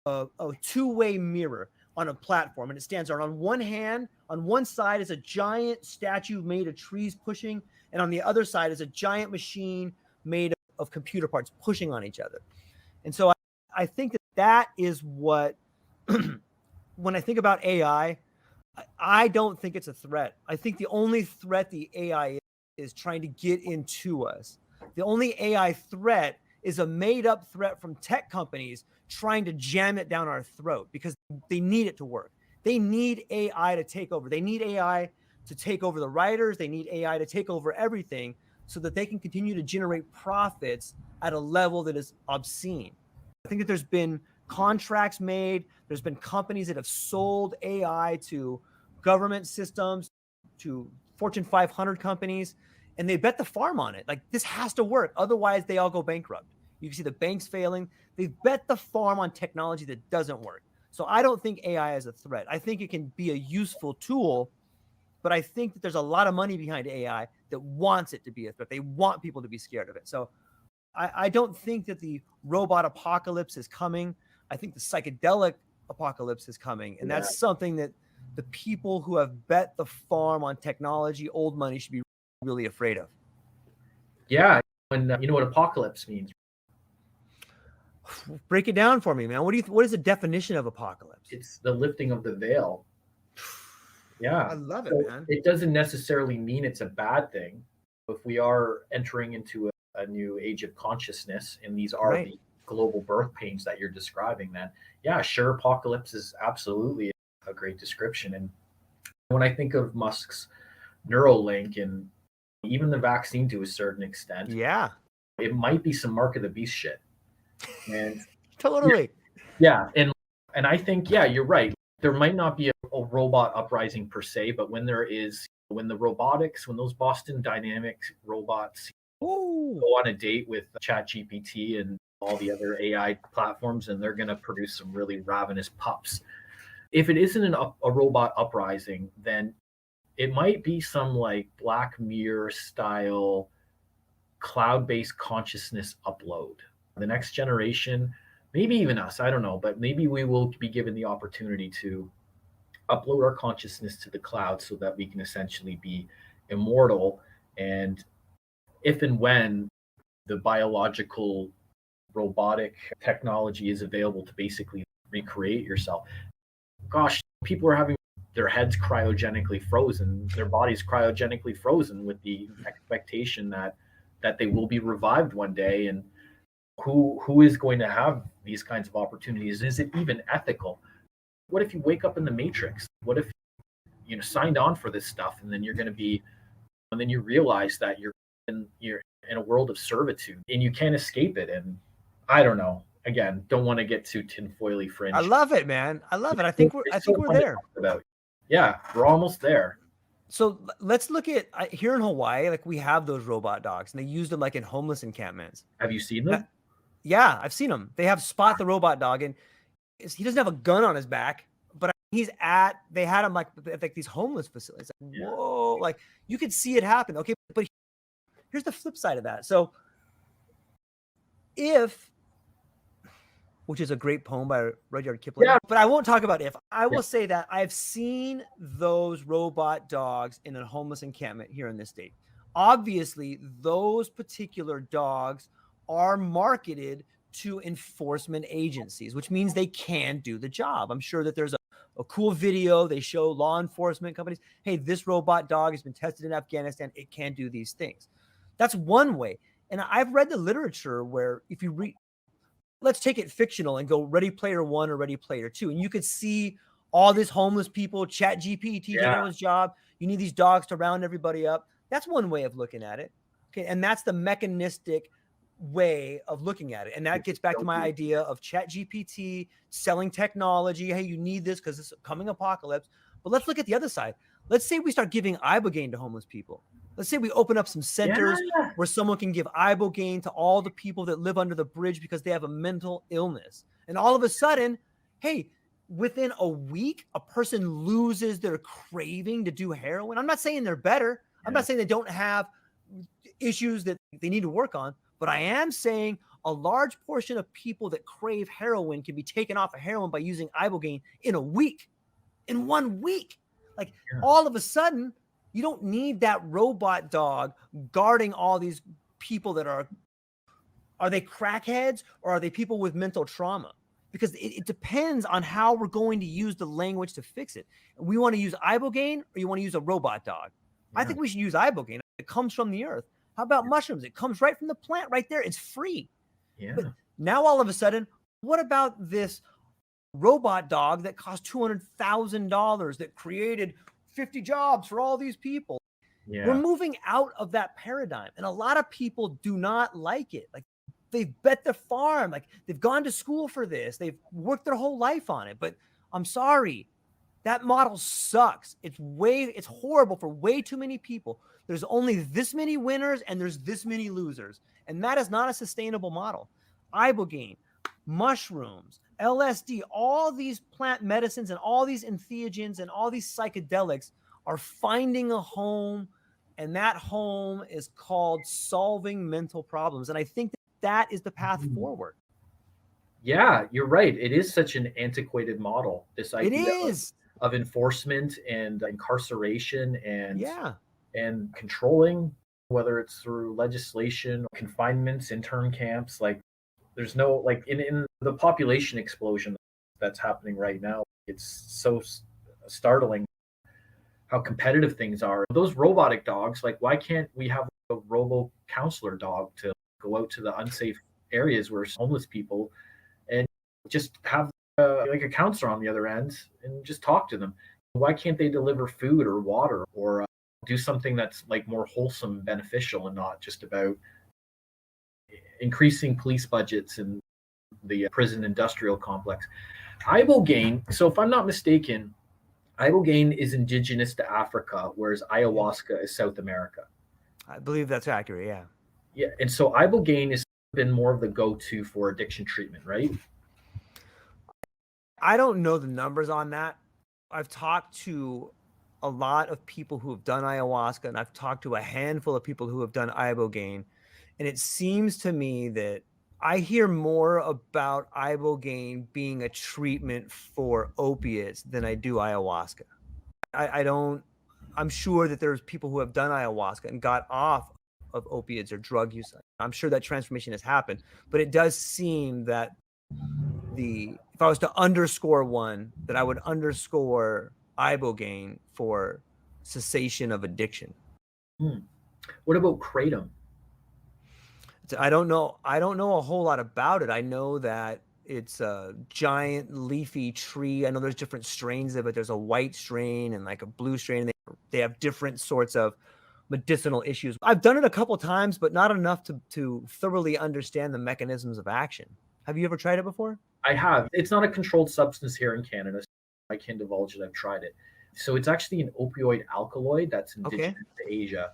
a two-way mirror on a platform, and it stands there. On one hand, on one side is a giant statue made of trees pushing, and on the other side is a giant machine made of computer parts pushing on each other. And so I think that is what, when I think about AI, I don't think it's a threat. I think the only threat the AI is trying to get into us. The only AI threat is a made-up threat from tech companies trying to jam it down our throat because they need it to work. They need AI to take over. They need AI to take over the writers. They need AI to take over everything so that they can continue to generate profits at a level that is obscene. I think that there's been contracts made. There's been companies that have sold AI to government systems, to Fortune 500 companies, and they bet the farm on it. Like, this has to work. Otherwise, they all go bankrupt. You can see the banks failing. They've bet the farm on technology that doesn't work. So I don't think AI is a threat. I think it can be a useful tool, but I think that there's a lot of money behind AI that wants it to be a threat. They want people to be scared of it. So I don't think that the robot apocalypse is coming. I think the psychedelic apocalypse is coming. And that's something that the people who have bet the farm on technology, old money, should be really afraid of. Yeah. And you know what apocalypse means? Break it down for me, man. What is the definition of apocalypse? It's the lifting of the veil. Yeah. I love it, man. It doesn't necessarily mean it's a bad thing. If we are entering into a new age of consciousness, and these are the global birth pains that you're describing, then yeah, sure, apocalypse is absolutely a great description. And when I think of Musk's Neuralink and even the vaccine to a certain extent, it might be some mark of the beast shit. And totally. Yeah. And I think, yeah, you're right. There might not be a robot uprising per se, but when the robotics, when those Boston Dynamics robots go on a date with ChatGPT and all the other AI platforms, and they're going to produce some really ravenous pups. If it isn't a robot uprising, then it might be some like Black Mirror style cloud-based consciousness upload. The next generation, maybe even us, I don't know, but maybe we will be given the opportunity to upload our consciousness to the cloud so that we can essentially be immortal. And if and when the biological robotic technology is available to basically recreate yourself, gosh, people are having their heads cryogenically frozen, their bodies cryogenically frozen with the expectation that they will be revived one day. And who is going to have these kinds of opportunities? Is it even ethical? What if you wake up in the Matrix? What if you signed on for this stuff, and then you're going to be, and then you realize that you're in a world of servitude and you can't escape it? And I don't know. Again, don't want to get too tinfoily fringe. I love it, man. I love it. I think we're there. Yeah, we're almost there. So let's look at here in Hawaii. Like, we have those robot dogs, and they use them like in homeless encampments. Have you seen them? Yeah, I've seen them. They have Spot the robot dog, and he doesn't have a gun on his back, but they had him like these homeless facilities. Like, whoa, like you could see it happen. Okay, but here's the flip side of that. So which is a great poem by Rudyard Kipling. Yeah. But I won't talk about if. I will say that I've seen those robot dogs in a homeless encampment here in this state. Obviously, those particular dogs are marketed to enforcement agencies, which means they can do the job. I'm sure that there's a cool video. They show law enforcement companies, hey, this robot dog has been tested in Afghanistan. It can do these things. That's one way. And I've read the literature where if you read, let's take it fictional and go Ready Player One or Ready Player Two. And you could see all these homeless people, ChatGPT taking on his job. You need these dogs to round everybody up. That's one way of looking at it. Okay. And that's the mechanistic way of looking at it. And that gets back to my idea of ChatGPT selling technology. Hey, you need this because it's a coming apocalypse. But let's look at the other side. Let's say we start giving ibogaine to homeless people. Let's say we open up some centers where someone can give ibogaine to all the people that live under the bridge because they have a mental illness. And all of a sudden, hey, within a week, a person loses their craving to do heroin. I'm not saying they're better. I'm not saying they don't have issues that they need to work on, but I am saying a large portion of people that crave heroin can be taken off of heroin by using ibogaine in a week, in 1 week. Like all of a sudden, you don't need that robot dog guarding all these people that are they crackheads or are they people with mental trauma? Because it depends on how we're going to use the language to fix it. We want to use ibogaine or you want to use a robot dog? I think we should use ibogaine. It comes from the earth. How about mushrooms? It comes right from the plant right there. It's free. But now all of a sudden, what about this robot dog that cost $200,000 that created 50 jobs for all these people? We're moving out of that paradigm. And a lot of people do not like it. Like they've bet the farm. Like they've gone to school for this. They've worked their whole life on it. But I'm sorry, that model sucks. It's horrible for way too many people. There's only this many winners and there's this many losers. And that is not a sustainable model. Ibogaine, mushrooms, LSD, all these plant medicines and all these entheogens and all these psychedelics are finding a home. And that home is called solving mental problems. And I think that is the path forward. Yeah, you're right. It is such an antiquated model. This idea of enforcement and incarceration and controlling, whether it's through legislation, confinements, intern camps. Like there's no, like in the population explosion that's happening right now, it's so startling how competitive things are. Those robotic dogs, like why can't we have a robo counselor dog to go out to the unsafe areas where homeless people and just have like a counselor on the other end and just talk to them? Why can't they deliver food or water or do something that's like more wholesome, beneficial, and not just about increasing police budgets and the prison industrial complex? Ibogaine, so if I'm not mistaken, ibogaine is indigenous to Africa, whereas ayahuasca is South America. I believe that's accurate, yeah. Yeah, and so ibogaine has been more of the go-to for addiction treatment, right? I don't know the numbers on that. I've talked to a lot of people who have done ayahuasca, and I've talked to a handful of people who have done ibogaine, and it seems to me that I hear more about ibogaine being a treatment for opiates than I do ayahuasca. I'm sure that there's people who have done ayahuasca and got off of opiates or drug use. I'm sure that transformation has happened, but it does seem that if I was to underscore one, that I would underscore ibogaine for cessation of addiction. What about kratom? I don't know a whole lot about it. I know that it's a giant leafy tree. I know there's different strains of it. There's a white strain and like a blue strain. They have different sorts of medicinal issues. I've done it a couple times, but not enough to thoroughly understand the mechanisms of action. Have you ever tried it before? I have. It's not a controlled substance here in Canada. So I can't divulge that I've tried it. So it's actually an opioid alkaloid that's indigenous to Asia.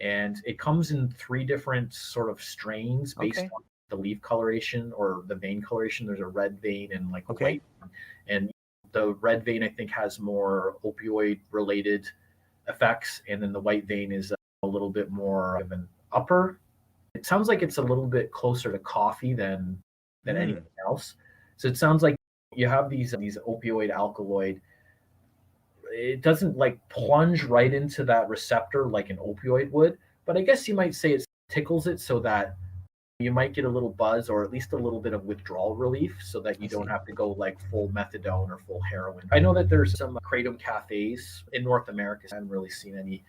And it comes in 3 different sort of strains based on the leaf coloration or the vein coloration. There's a red vein and like a white one. And the red vein, I think, has more opioid related effects. And then the white vein is a little bit more of an upper. It sounds like it's a little bit closer to coffee than anything else. So it sounds like you have these opioid alkaloid. It doesn't like plunge right into that receptor like an opioid would, but I guess you might say it tickles it so that you might get a little buzz or at least a little bit of withdrawal relief so that you don't have to go like full methadone or full heroin. I know that there's some kratom cafes in North America. I haven't really seen any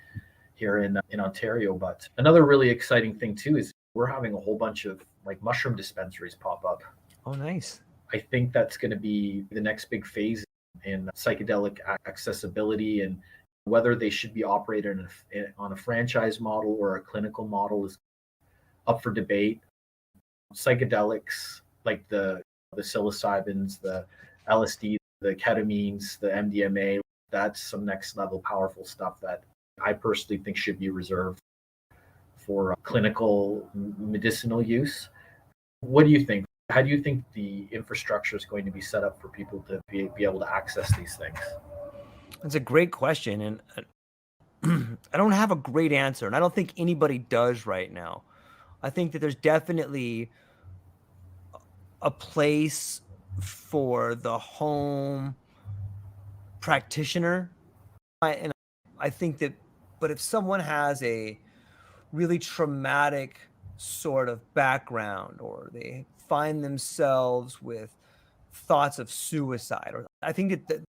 here in Ontario, but another really exciting thing too is we're having a whole bunch of like mushroom dispensaries pop up. Oh, nice. I think that's going to be the next big phase in psychedelic accessibility, and whether they should be operated on a franchise model or a clinical model is up for debate. Psychedelics like the psilocybins, the LSD, the ketamines, the MDMA, that's some next level powerful stuff that I personally think should be reserved for clinical medicinal use. What do you think? How do you think the infrastructure is going to be set up for people to be able to access these things? That's a great question. And I don't have a great answer. And I don't think anybody does right now. I think that there's definitely a place for the home practitioner. And I think that, but if someone has a really traumatic sort of background, or they find themselves with thoughts of suicide, or I think that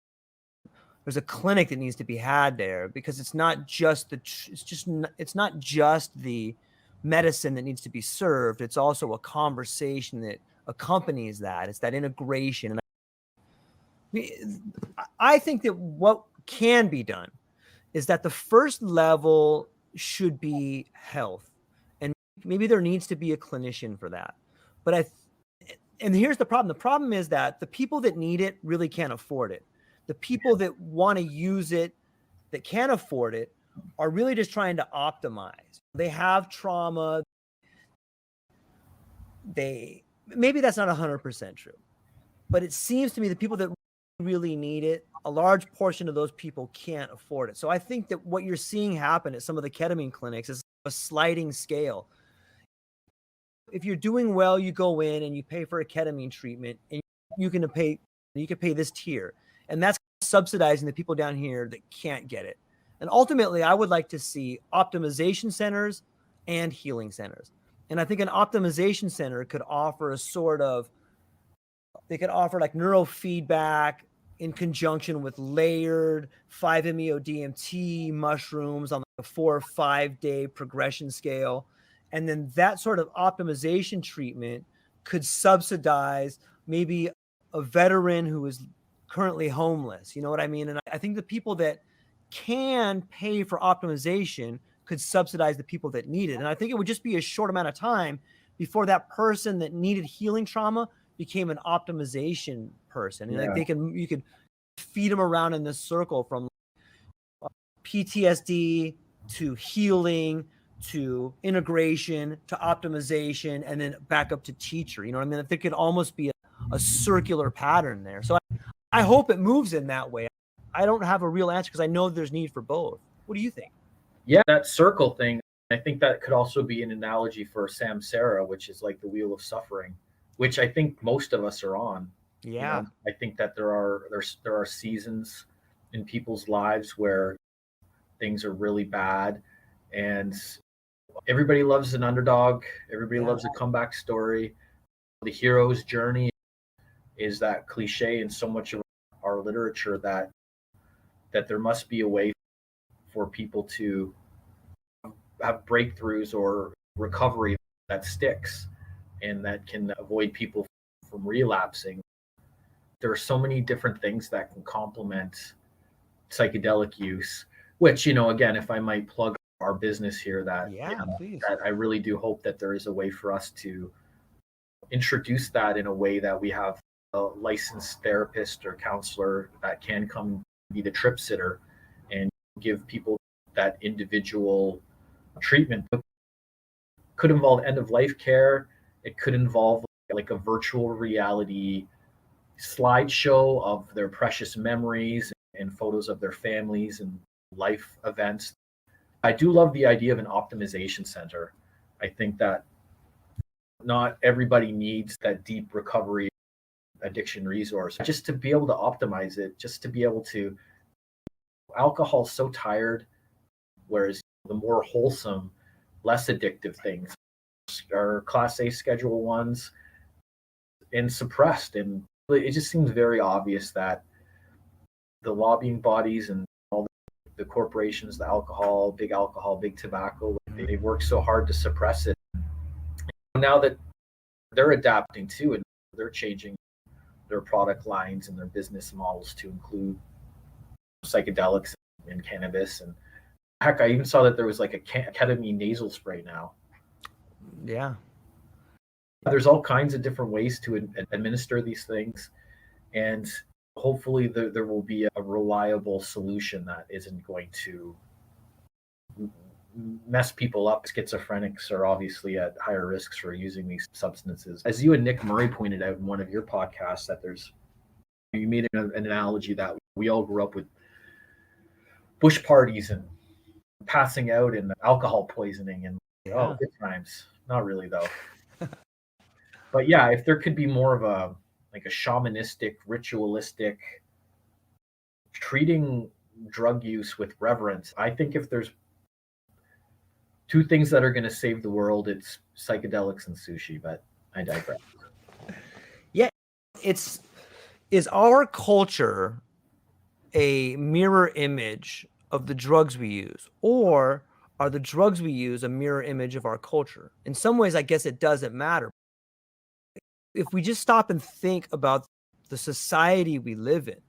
there's a clinic that needs to be had there, because it's not just the medicine that needs to be served. It's also a conversation that accompanies that. It's that integration. And I think that what can be done is that the first level should be health, and maybe there needs to be a clinician for that. But and here's the problem. The problem is that the people that need it really can't afford it. The people that want to use it, that can't afford it, are really just trying to optimize. They have trauma. Maybe that's not 100% true, but it seems to me the people that really need it, a large portion of those people can't afford it. So I think that what you're seeing happen at some of the ketamine clinics is a sliding scale. If you're doing well, you go in and you pay for a ketamine treatment, and you can pay this tier. And that's subsidizing the people down here that can't get it. And ultimately, I would like to see optimization centers and healing centers. And I think an optimization center could offer they could offer like neurofeedback in conjunction with layered 5-MeO-DMT mushrooms on like a 4 or 5 day progression scale. And then that sort of optimization treatment could subsidize maybe a veteran who is currently homeless. You know what I mean? And I think the people that can pay for optimization could subsidize the people that need it. And I think it would just be a short amount of time before that person that needed healing trauma became an optimization person. And like you could feed them around in this circle from PTSD to healing to integration to optimization, and then back up to teacher. You know what I mean? I think it could almost be a circular pattern there. So I hope it moves in that way. I don't have a real answer because I know there's need for both. What do you think? Yeah, that circle thing, I think that could also be an analogy for samsara, which is like the wheel of suffering, which I think most of us are on. Yeah. You know, I think that there are seasons in people's lives where things are really bad, and everybody loves an underdog. Everybody loves a comeback story. The hero's journey is that cliche in so much of our literature that there must be a way for people to have breakthroughs or recovery that sticks and that can avoid people from relapsing. There are so many different things that can complement psychedelic use, which, you know, again, if I might plug our business here, that, that I really do hope that there is a way for us to introduce that in a way that we have a licensed therapist or counselor that can come be the trip sitter and give people that individual treatment. It could involve end of life care. It could involve like a virtual reality slideshow of their precious memories and photos of their families and life events. I do love the idea of an optimization center. I think that not everybody needs that deep recovery addiction resource. Just to be able to optimize it, just to be able to, alcohol's so tired, whereas the more wholesome, less addictive things are class A schedule ones and suppressed. And it just seems very obvious that the lobbying bodies and all the corporations, the alcohol, big tobacco, they work so hard to suppress it. Now that they're adapting too, and they're changing their product lines and their business models to include psychedelics and cannabis. And heck, I even saw that there was like a ketamine nasal spray now. Yeah. There's all kinds of different ways to administer these things. And hopefully there will be a reliable solution that isn't going to mess people up. Schizophrenics are obviously at higher risks for using these substances. As you and Nick Murray pointed out in one of your podcasts, that you made an analogy that we all grew up with bush parties and passing out and alcohol poisoning and oh, good times. Not really though. But yeah, if there could be more of a shamanistic, ritualistic treating drug use with reverence, I think if there's two things that are going to save the world, it's psychedelics and sushi, but I digress. Yeah, is our culture a mirror image of the drugs we use, or are the drugs we use a mirror image of our culture? In some ways, I guess it doesn't matter. If we just stop and think about the society we live in,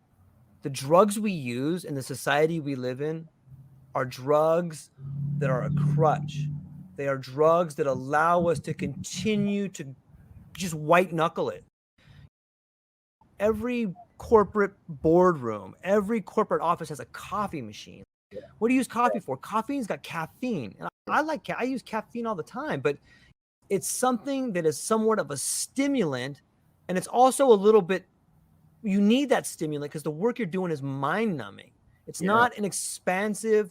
the drugs we use in the society we live in are drugs that are a crutch. They are drugs that allow us to continue to just white knuckle it. Every corporate boardroom, every corporate office has a coffee machine. Yeah. What do you use coffee for? Coffee's got caffeine. And I use caffeine all the time, but it's something that is somewhat of a stimulant. And it's also a little bit, you need that stimulant because the work you're doing is mind numbing. It's not an expansive,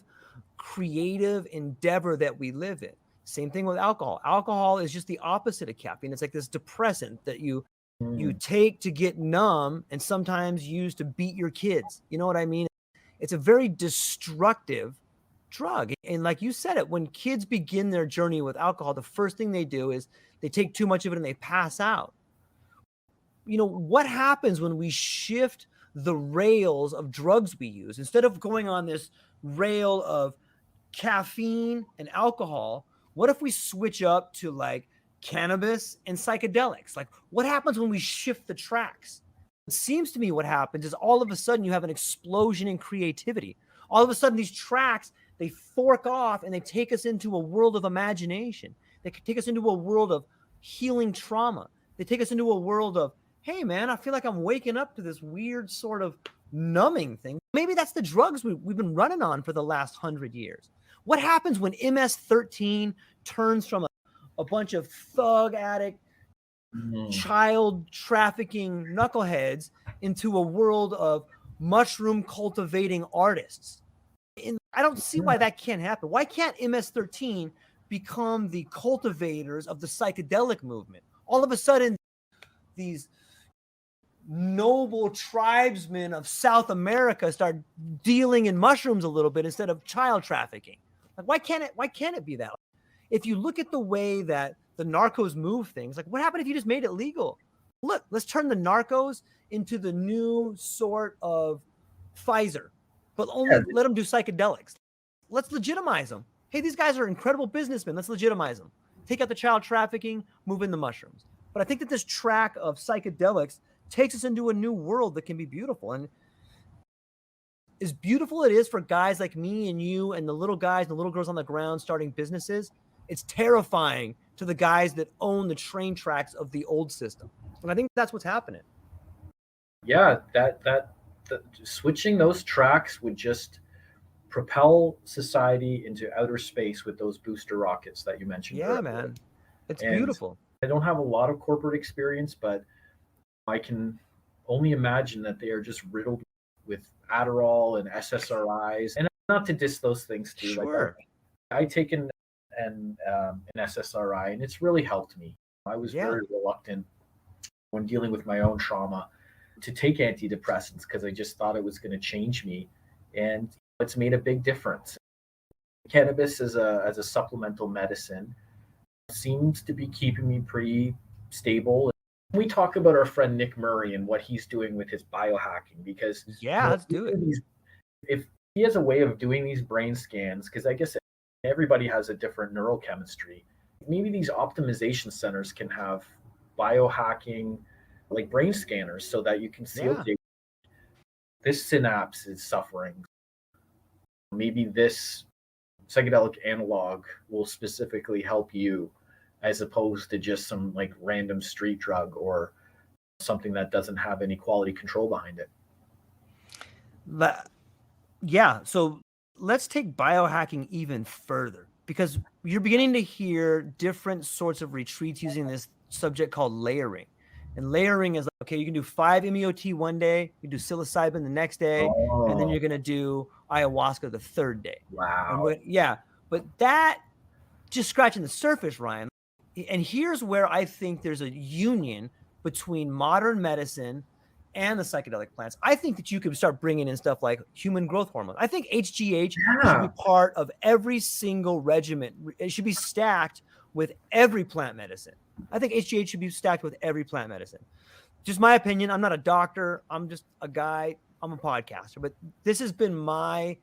creative endeavor that we live in. Same thing with alcohol. Alcohol is just the opposite of caffeine. It's like this depressant that you take to get numb and sometimes use to beat your kids. You know what I mean? It's a very destructive drug. And like you said it, when kids begin their journey with alcohol, the first thing they do is they take too much of it and they pass out. You know, what happens when we shift the rails of drugs we use? Instead of going on this rail of caffeine and alcohol, what if we switch up to like cannabis and psychedelics? Like, what happens when we shift the tracks? It seems to me what happens is all of a sudden you have an explosion in creativity. All of a sudden these tracks, they fork off and they take us into a world of imagination. They could take us into a world of healing trauma. They take us into a world of, hey man, I feel like I'm waking up to this weird sort of numbing thing. Maybe that's the drugs we've been running on for the last 100 years. What happens when MS-13 turns from a bunch of thug addict, child trafficking knuckleheads into a world of mushroom cultivating artists? And I don't see why that can't happen. Why can't MS-13 become the cultivators of the psychedelic movement? All of a sudden, these noble tribesmen of South America start dealing in mushrooms a little bit instead of child trafficking. Like, why can't it be that? If you look at the way that the narcos move things, like what happened if you just made it legal? Look, let's turn the narcos into the new sort of Pfizer, but only let them do psychedelics. Let's legitimize them. Hey, these guys are incredible businessmen. Let's legitimize them. Take out the child trafficking, move in the mushrooms. But I think that this track of psychedelics takes us into a new world that can be beautiful. And as beautiful it is for guys like me and you and the little guys and the little girls on the ground starting businesses, it's terrifying to the guys that own the train tracks of the old system. And I think that's what's happening. Yeah, that switching those tracks would just propel society into outer space with those booster rockets that you mentioned. Yeah, earlier. Man. It's beautiful. I don't have a lot of corporate experience, but I can only imagine that they are just riddled with Adderall and SSRIs. And not to diss those things too. Sure. Like I take an SSRI and it's really helped me. I was very reluctant when dealing with my own trauma to take antidepressants because I just thought it was going to change me. And it's made a big difference. Cannabis as a supplemental medicine seems to be keeping me pretty stable. We talk about our friend Nick Murray and what he's doing with his biohacking because let's do it. If he has a way of doing these brain scans, because I guess everybody has a different neurochemistry, maybe these optimization centers can have biohacking like brain scanners so that you can see, okay, this synapse is suffering. Maybe this psychedelic analog will specifically help you, as opposed to just some random street drug or something that doesn't have any quality control behind it. Yeah. So let's take biohacking even further, because you're beginning to hear different sorts of retreats using this subject called layering. And layering is like, okay, you can do 5 MEOT one day, you do psilocybin the next day, and then Oh, you're going to do ayahuasca the third day. And wow. but that just scratching the surface, Ryan. And here's where I think there's a union between modern medicine and the psychedelic plants. I think that you could start bringing in stuff like human growth hormone. I think HGH should be Yeah. part of every single regimen. It should be stacked with every plant medicine. I think HGH should be stacked with every plant medicine. Just my opinion. I'm not a doctor. I'm just a guy. I'm a podcaster. But this has been my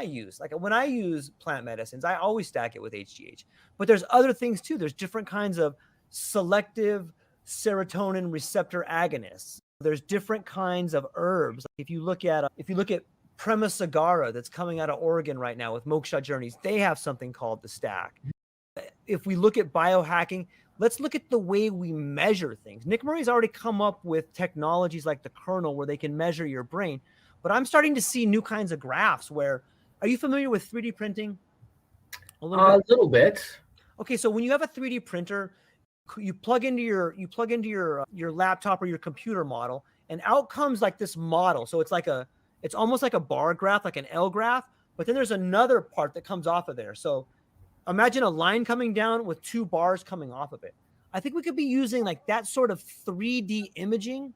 use. Like when I use plant medicines, I always stack it with HGH. But there's other things too. There's different kinds of selective serotonin receptor agonists. There's different kinds of herbs. If you look at Prima Sagara that's coming out of Oregon right now with Moksha Journeys, they have something called the stack. If we look at biohacking, let's look at the way we measure things. Nick Murray's already come up with technologies like the kernel where they can measure your brain. But I'm starting to see new kinds of graphs where, are you familiar with 3D printing? A little bit. Okay, so when you have a 3D printer, you plug into your laptop or your computer model, and out comes like this model. So it's almost like a bar graph, like an L graph, but then there's another part that comes off of there. So imagine a line coming down with 2 bars coming off of it. I think we could be using like that sort of 3D imaging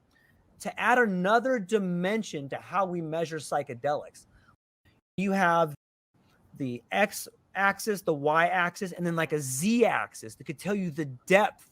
to add another dimension to how we measure psychedelics. You have the X axis, the Y axis, and then like a Z axis that could tell you the depth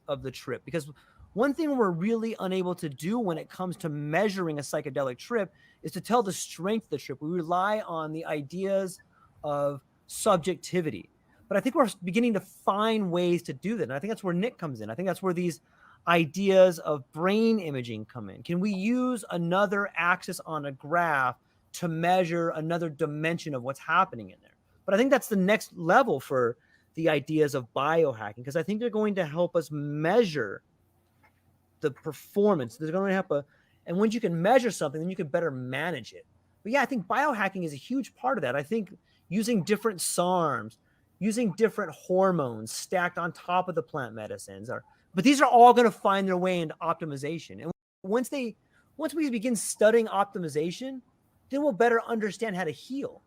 of the trip. Because one thing we're really unable to do when it comes to measuring a psychedelic trip is to tell the strength of the trip. We rely on the ideas of subjectivity. But I think we're beginning to find ways to do that. And I think that's where Nick comes in. I think that's where these ideas of brain imaging come in. Can we use another axis on a graph to measure another dimension of what's happening in there? But I think that's the next level for the ideas of biohacking, because I think they're going to help us measure the performance. They're going to help and once you can measure something, then you can better manage it. But yeah, I think biohacking is a huge part of that. I think using different SARMs, using different hormones stacked on top of the plant medicines but these are all going to find their way into optimization. And once we begin studying optimization, then we'll better understand how to heal.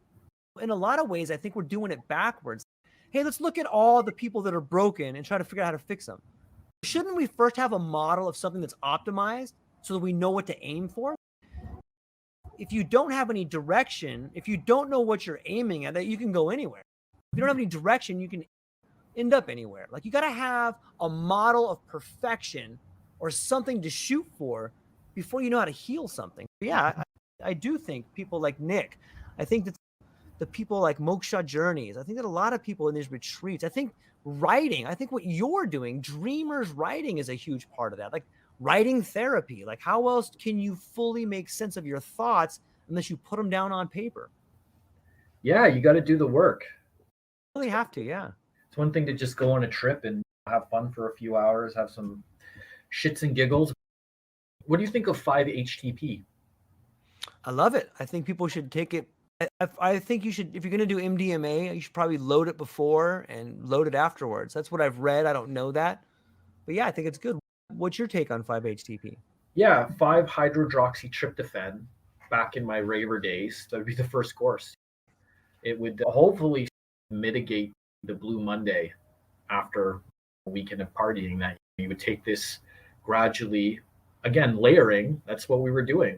In a lot of ways, I think we're doing it backwards. Hey, let's look at all the people that are broken and try to figure out how to fix them. Shouldn't we first have a model of something that's optimized so that we know what to aim for? If you don't have any direction, if you don't know what you're aiming at, you can go anywhere. If you don't have any direction, you can end up anywhere. Like you got to have a model of perfection or something to shoot for before you know how to heal something. But yeah, I do think people like Nick, I think that the people like Moksha Journeys, I think that a lot of people in these retreats, I think writing, I think what you're doing, dreamers writing is a huge part of that. Like writing therapy, like how else can you fully make sense of your thoughts unless you put them down on paper? Yeah, you got to do the work. You really have to, yeah. It's one thing to just go on a trip and have fun for a few hours, have some shits and giggles. What do you think of 5-HTP? I love it. I think people should take it. I think you should, if you're going to do MDMA, you should probably load it before and load it afterwards. That's what I've read. I don't know that. But yeah, I think it's good. What's your take on 5-HTP? Yeah, 5-hydroxytryptophan back in my raver days. That would be the first course. It would hopefully mitigate the Blue Monday after a weekend of partying. That you would take this gradually, again, layering. That's what we were doing.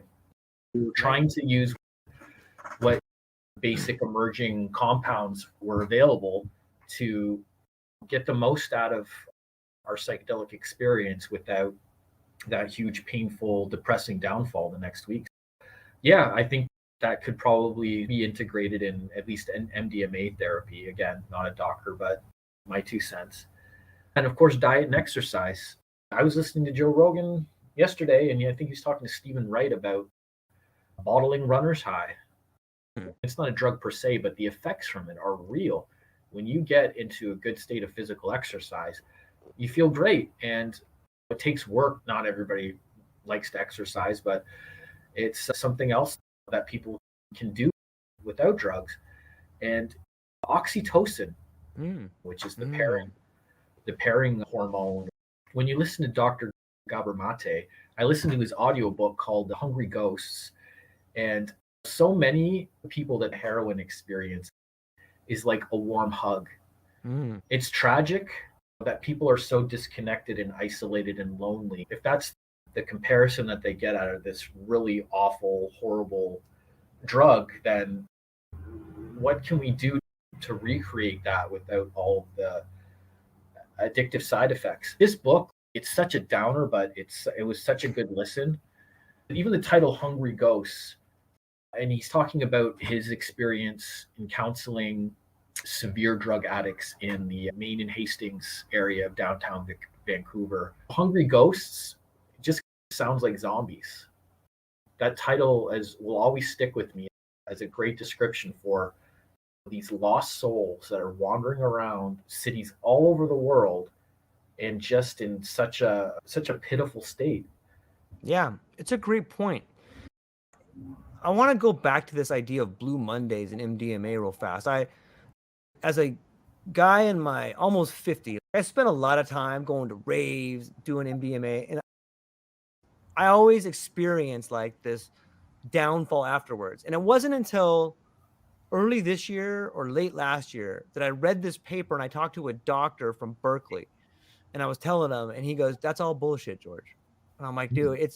We were trying to use what basic emerging compounds were available to get the most out of our psychedelic experience without that huge, painful, depressing downfall the next week. Yeah, I think that could probably be integrated in at least an MDMA therapy. Again, not a doctor, but my 2 cents. And of course, diet and exercise. I was listening to Joe Rogan yesterday, and I think he's talking to Stephen Wright about bottling runner's high. It's not a drug per se, but the effects from it are real. When you get into a good state of physical exercise, you feel great. And it takes work. Not everybody likes to exercise, but It's something else that people can do without drugs. And oxytocin, which is the pairing hormone. When you listen to Dr. Gabor-Mate, I listened to his audiobook called The Hungry Ghosts, and so many people that heroin experience is like a warm hug. It's tragic that people are so disconnected and isolated and lonely. If that's the comparison that they get out of this really awful, horrible drug, then what can we do to recreate that without all of the addictive side effects? This book, it's such a downer, but it was such a good listen. Even the title Hungry Ghosts, and he's talking about his experience in counseling severe drug addicts in the Main and Hastings area of downtown Vancouver. Hungry Ghosts just sounds like zombies. That title will always stick with me as a great description for these lost souls that are wandering around cities all over the world and just in such a pitiful state. Yeah, it's a great point. I want to go back to this idea of Blue Mondays and MDMA real fast. As a guy in my almost 50, I spent a lot of time going to raves, doing MDMA, and I always experienced like this downfall afterwards. And it wasn't until early this year or late last year that I read this paper and I talked to a doctor from Berkeley, and I was telling him, and he goes, "That's all bullshit, George." And I'm like, "Dude,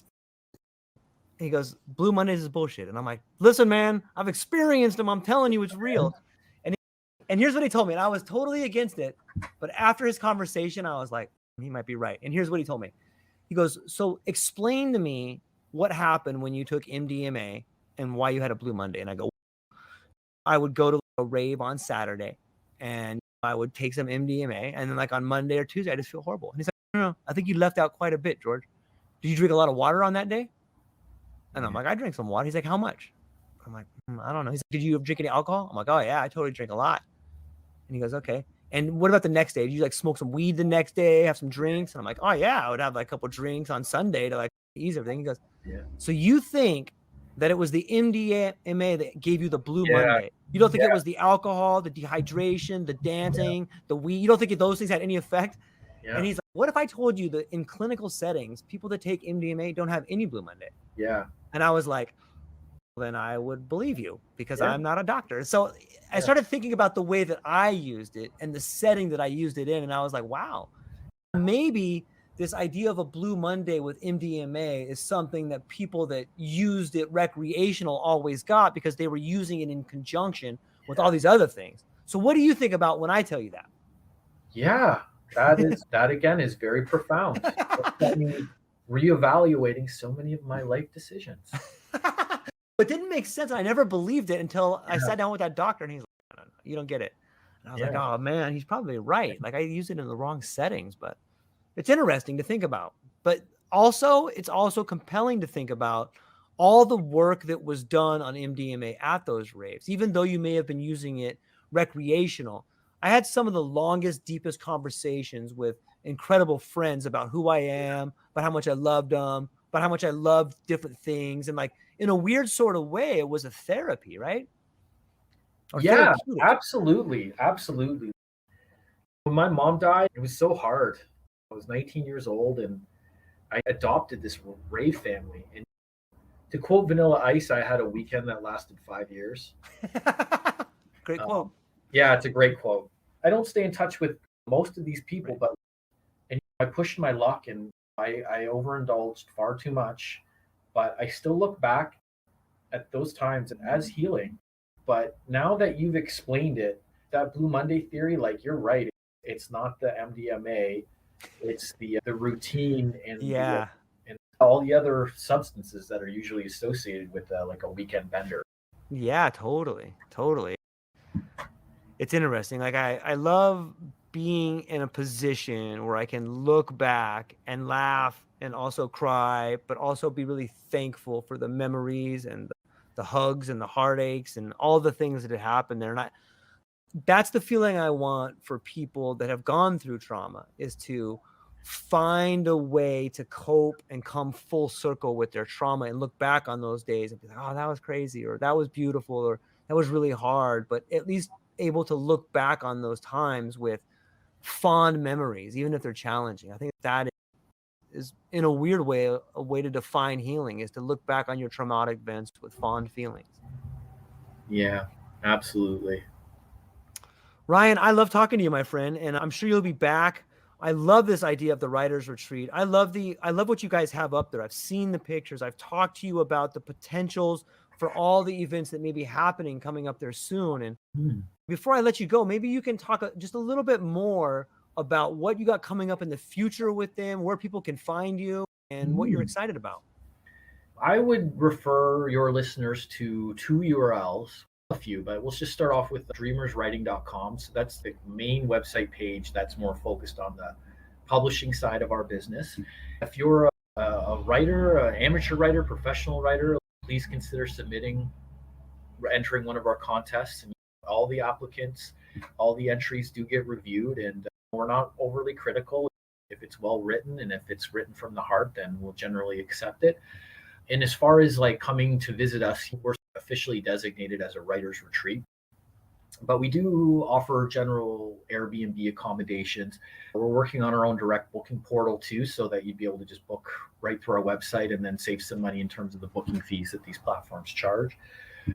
he goes, Blue Mondays is bullshit." And I'm like, "Listen, man, I've experienced them. I'm telling you, it's real." And here's what he told me. And I was totally against it. But after his conversation, I was like, he might be right. And here's what he told me. He goes, "So explain to me what happened when you took MDMA and why you had a Blue Monday." And I go, "I would go to a rave on Saturday and I would take some MDMA. And then like on Monday or Tuesday, I just feel horrible." And he's like, "No, I think you left out quite a bit, George. Did you drink a lot of water on that day?" And I'm like, "I drank some water." He's like, "How much?" I'm like, "I don't know." He's like, "Did you drink any alcohol?" I'm like, "Oh yeah, I totally drink a lot." And he goes, "Okay. And what about the next day? Did you like smoke some weed the next day, have some drinks?" And I'm like, "Oh yeah, I would have like a couple drinks on Sunday to like ease everything." He goes, Yeah. "So you think that it was the MDMA that gave you the Blue Monday? You don't think it was the alcohol, the dehydration, the dancing, the weed? You don't think those things had any effect?" Yeah. And he's like, "What if I told you that in clinical settings, people that take MDMA don't have any Blue Monday?" Yeah. And I was like, "Then I would believe you because Yeah. I'm not a doctor." So I started thinking about the way that I used it and the setting that I used it in. And I was like, wow, maybe this idea of a Blue Monday with MDMA is something that people that used it recreational always got because they were using it in conjunction with all these other things. So what do you think about when I tell you that? Yeah, that again is very profound. It's got me reevaluating so many of my life decisions. It didn't make sense. I never believed it until I sat down with that doctor and he's like, "No, you don't get it." And I was like, "Oh man, he's probably right. Like I used it in the wrong settings," but it's interesting to think about. But also, it's also compelling to think about all the work that was done on MDMA at those raves, even though you may have been using it recreational. I had some of the longest, deepest conversations with incredible friends about who I am, about how much I loved them, about how much I loved different things. And like in a weird sort of way, it was a therapy, right? Or Yeah, therapeutic. absolutely. Absolutely. When my mom died, it was so hard. I was 19 years old and I adopted this rave family. And to quote Vanilla Ice, I had a weekend that lasted 5 years. Great quote. Yeah, it's a great quote. I don't stay in touch with most of these people, but I pushed my luck and I overindulged far too much. But I still look back at those times as healing. But now that you've explained it, that Blue Monday theory, like you're right, it's not the MDMA, it's the routine and and all the other substances that are usually associated with like a weekend bender. Yeah, totally. It's interesting. Like I love being in a position where I can look back and laugh and also cry, but also be really thankful for the memories and the hugs and the heartaches and all the things that had happened there. And that's the feeling I want for people that have gone through trauma, is to find a way to cope and come full circle with their trauma and look back on those days and be like, oh, that was crazy, or that was beautiful, or that was really hard, but at least able to look back on those times with fond memories, even if they're challenging. I think that is in a weird way, a way to define healing, is to look back on your traumatic events with fond feelings. Yeah, absolutely. Ryan, I love talking to you, my friend, and I'm sure you'll be back. I love this idea of the writers retreat. I love what you guys have up there. I've seen the pictures. I've talked to you about the potentials for all the events that may be happening coming up there soon. And before I let you go, maybe you can talk just a little bit more about what you got coming up in the future with them, where people can find you, and what you're excited about. I would refer your listeners to two URLs, a few, but we'll just start off with dreamerswriting.com. So that's the main website page that's more focused on the publishing side of our business. If you're a writer, an amateur writer, professional writer, please consider entering one of our contests. And all the applicants, all the entries do get reviewed, and we're not overly critical. If it's well written and if it's written from the heart, then we'll generally accept it. And as far as like coming to visit us, we're officially designated as a writer's retreat, but we do offer general Airbnb accommodations. We're working on our own direct booking portal too, so that you'd be able to just book right through our website and then save some money in terms of the booking fees that these platforms charge.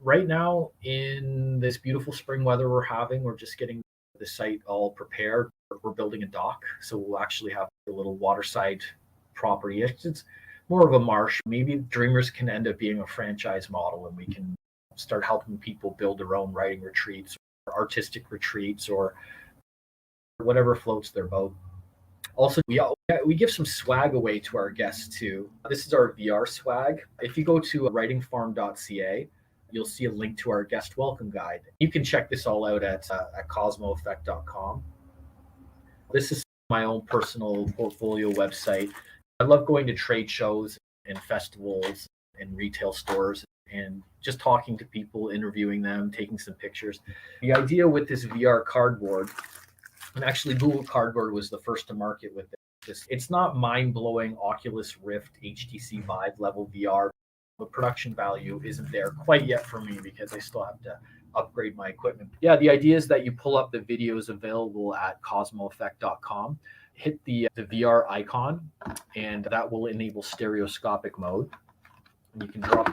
Right now, in this beautiful spring weather we're having, we're just getting the site all prepared. We're building a dock, so we'll actually have a little waterside property. It's more of a marsh. Maybe Dreamers can end up being a franchise model, and we can start helping people build their own writing retreats or artistic retreats or whatever floats their boat. Also, we give some swag away to our guests too. This is our VR swag. If you go to writingfarm.ca, you'll see a link to our guest welcome guide. You can check this all out at cosmoeffect.com. This is my own personal portfolio website. I love going to trade shows and festivals and retail stores and just talking to people, interviewing them, taking some pictures. The idea with this VR cardboard, and actually Google Cardboard was the first to market with this. It's not mind-blowing Oculus Rift HTC Vive level VR. The production value isn't there quite yet for me because I still have to upgrade my equipment. Yeah, the idea is that you pull up the videos available at cosmoeffect.com, hit the VR icon, and that will enable stereoscopic mode. And you can drop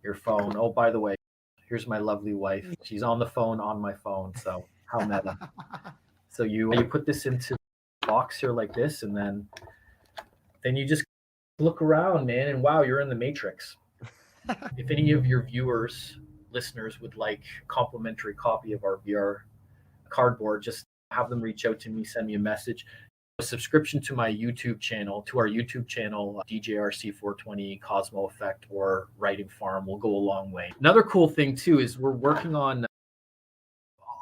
your phone. Oh, by the way, here's my lovely wife. She's on the phone on my phone, so how meta. So you put this into a box here like this, and then you just look around, man, and wow, you're in the Matrix. If any of your listeners would like a complimentary copy of our VR cardboard, just have them reach out to me, send me a message. A subscription to our YouTube channel, DJRC420, Cosmo Effect, or Writing Farm will go a long way. Another cool thing too is we're working on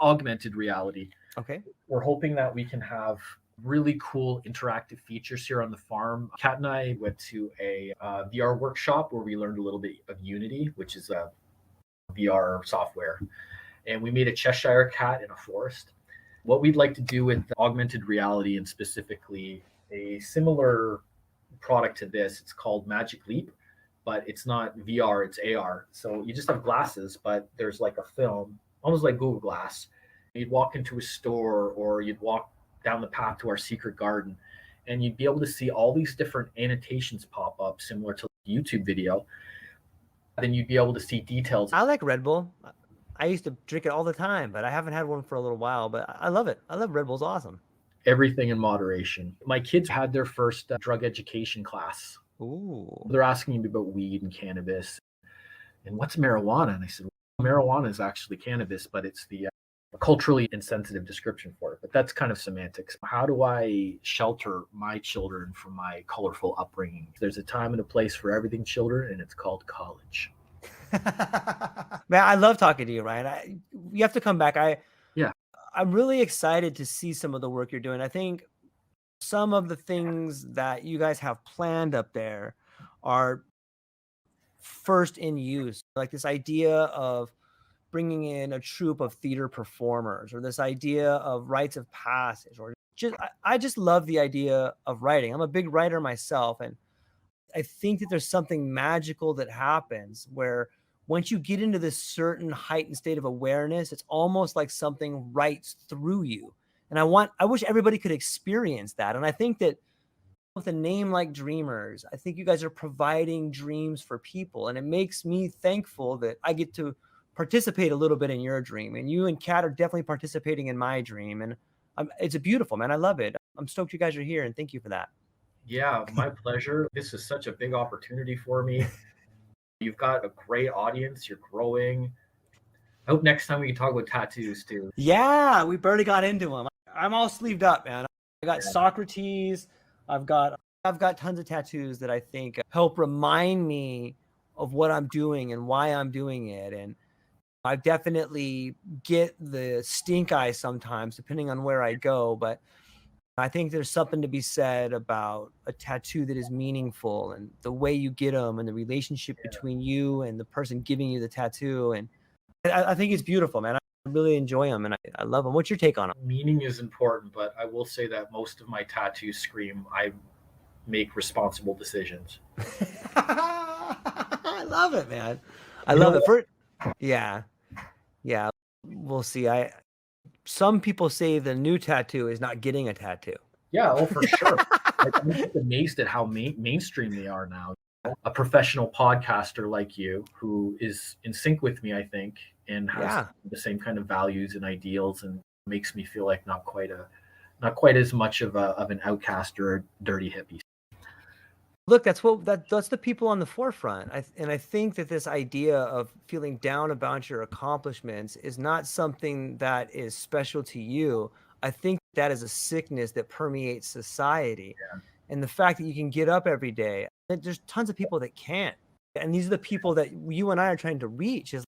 augmented reality. Okay. We're hoping that we can have really cool interactive features here on the farm. Kat and I went to a VR workshop where we learned a little bit of Unity, which is a VR software. And we made a Cheshire cat in a forest. What we'd like to do with augmented reality, and specifically a similar product to this, it's called Magic Leap, but it's not VR, it's AR. So you just have glasses, but there's like a film, almost like Google Glass. You'd walk into a store or you'd walk down the path to our secret garden, and you'd be able to see all these different annotations pop up, similar to a YouTube video. Then you'd be able to see details. I like Red Bull. I used to drink it all the time, but I haven't had one for a little while, but I love it. I love Red Bull's awesome. Everything in moderation. My kids had their first drug education class. Ooh. They're asking me about weed and cannabis. And what's marijuana? And I said, well, marijuana is actually cannabis, but it's the culturally insensitive description for it. But that's kind of semantics. How do I shelter my children from my colorful upbringing? There's a time and a place for everything, children, and it's called college. Man, I love talking to you, Ryan. You have to come back. I'm really excited to see some of the work you're doing. I think some of the things that you guys have planned up there are first in use, like this idea of bringing in a troupe of theater performers, or this idea of rites of passage, or I just love the idea of writing. I'm a big writer myself, and I think that there's something magical that happens where once you get into this certain heightened state of awareness, it's almost like something writes through you. And I wish everybody could experience that. And I think that with a name like Dreamers, I think you guys are providing dreams for people. And it makes me thankful that I get to participate a little bit in your dream. And you and Kat are definitely participating in my dream. And it's a beautiful, man. I love it. I'm stoked you guys are here, and thank you for that. Yeah, my pleasure. This is such a big opportunity for me. You've got a great audience. You're growing. I hope next time we can talk about tattoos too. Yeah, we barely got into them. I'm all sleeved up, man. I got Socrates. I've got tons of tattoos that I think help remind me of what I'm doing and why I'm doing it. And I definitely get the stink eye sometimes, depending on where I go. But I think there's something to be said about a tattoo that is meaningful and the way you get them and the relationship between you and the person giving you the tattoo. And I think it's beautiful, man. I really enjoy them and I love them. What's your take on them? Meaning is important, but I will say that most of my tattoos scream, I make responsible decisions. I love it, man. I love it. Yeah. We'll see. Some people say the new tattoo is not getting a tattoo. Yeah, oh, for sure. I'm just amazed at how mainstream they are now. A professional podcaster like you who is in sync with me, I think, and has the same kind of values and ideals, and makes me feel like not quite as much of an outcast or a dirty hippie. Look, that's the people on the forefront. I think that this idea of feeling down about your accomplishments is not something that is special to you. I think that is a sickness that permeates society. Yeah. And the fact that you can get up every day, there's tons of people that can't. And these are the people that you and I are trying to reach. Is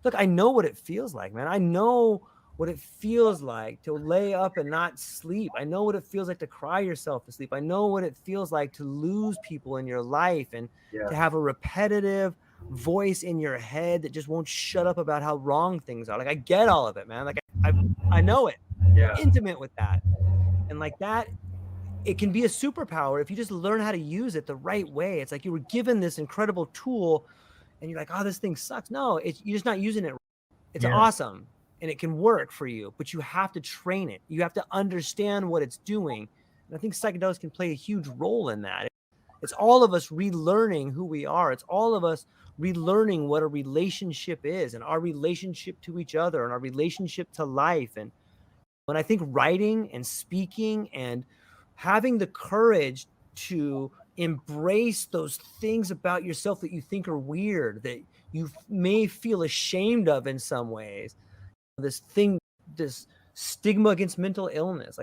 look, I know what it feels like, man. I know what it feels like to lay up and not sleep. I know what it feels like to cry yourself to sleep. I know what it feels like to lose people in your life and to have a repetitive voice in your head that just won't shut up about how wrong things are. Like, I get all of it, man. Like, I know it. Yeah. I'm intimate with that. And like that, it can be a superpower if you just learn how to use it the right way. It's like you were given this incredible tool and you're like, oh, this thing sucks. No, you're just not using it. It's awesome. And it can work for you, but you have to train it. You have to understand what it's doing. And I think psychedelics can play a huge role in that. It's all of us relearning who we are. It's all of us relearning what a relationship is and our relationship to each other and our relationship to life. And when I think writing and speaking and having the courage to embrace those things about yourself that you think are weird, that you may feel ashamed of in some ways, this stigma against mental illness,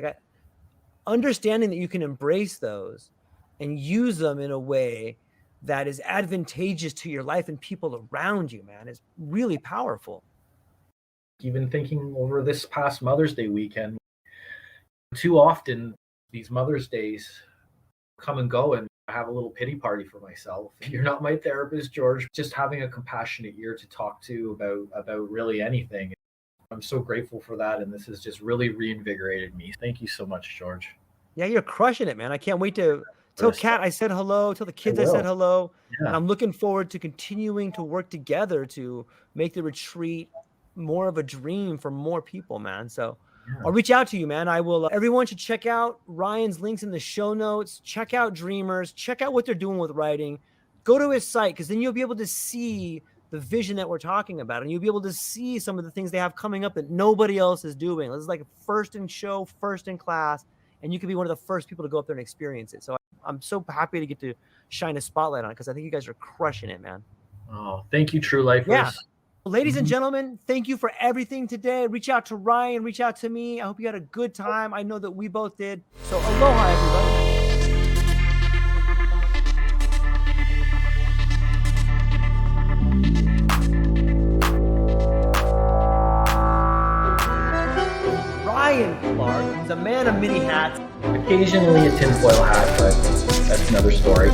understanding that you can embrace those and use them in a way that is advantageous to your life and people around you, man, is really powerful. Even thinking over this past Mother's Day weekend, too often these Mother's Days come and go, and I have a little pity party for myself. You're not my therapist, George. Just having a compassionate ear to talk to about really anything. I'm so grateful for that, and this has just really reinvigorated me. Thank you so much, George. Yeah, you're crushing it, man. I can't wait to tell Kat I said hello, tell the kids I said hello. Yeah. And I'm looking forward to continuing to work together to make the retreat more of a dream for more people, man. So I'll reach out to you, man. I will. Everyone should check out Ryan's links in the show notes. Check out Dreamers. Check out what they're doing with writing. Go to his site, because then you'll be able to see the vision that we're talking about, and you'll be able to see some of the things they have coming up that nobody else is doing. This is like first in show, first in class, and you can be one of the first people to go up there and experience it. So I'm so happy to get to shine a spotlight on it, because I think you guys are crushing it, man. Oh, thank you, True Lifers. Yeah. Ladies and gentlemen, thank you for everything today. Reach out to Ryan, reach out to me. I hope you had a good time. I know that we both did. So aloha, everybody. Clark. He's a man of many hats. Occasionally a tinfoil hat, but that's another story.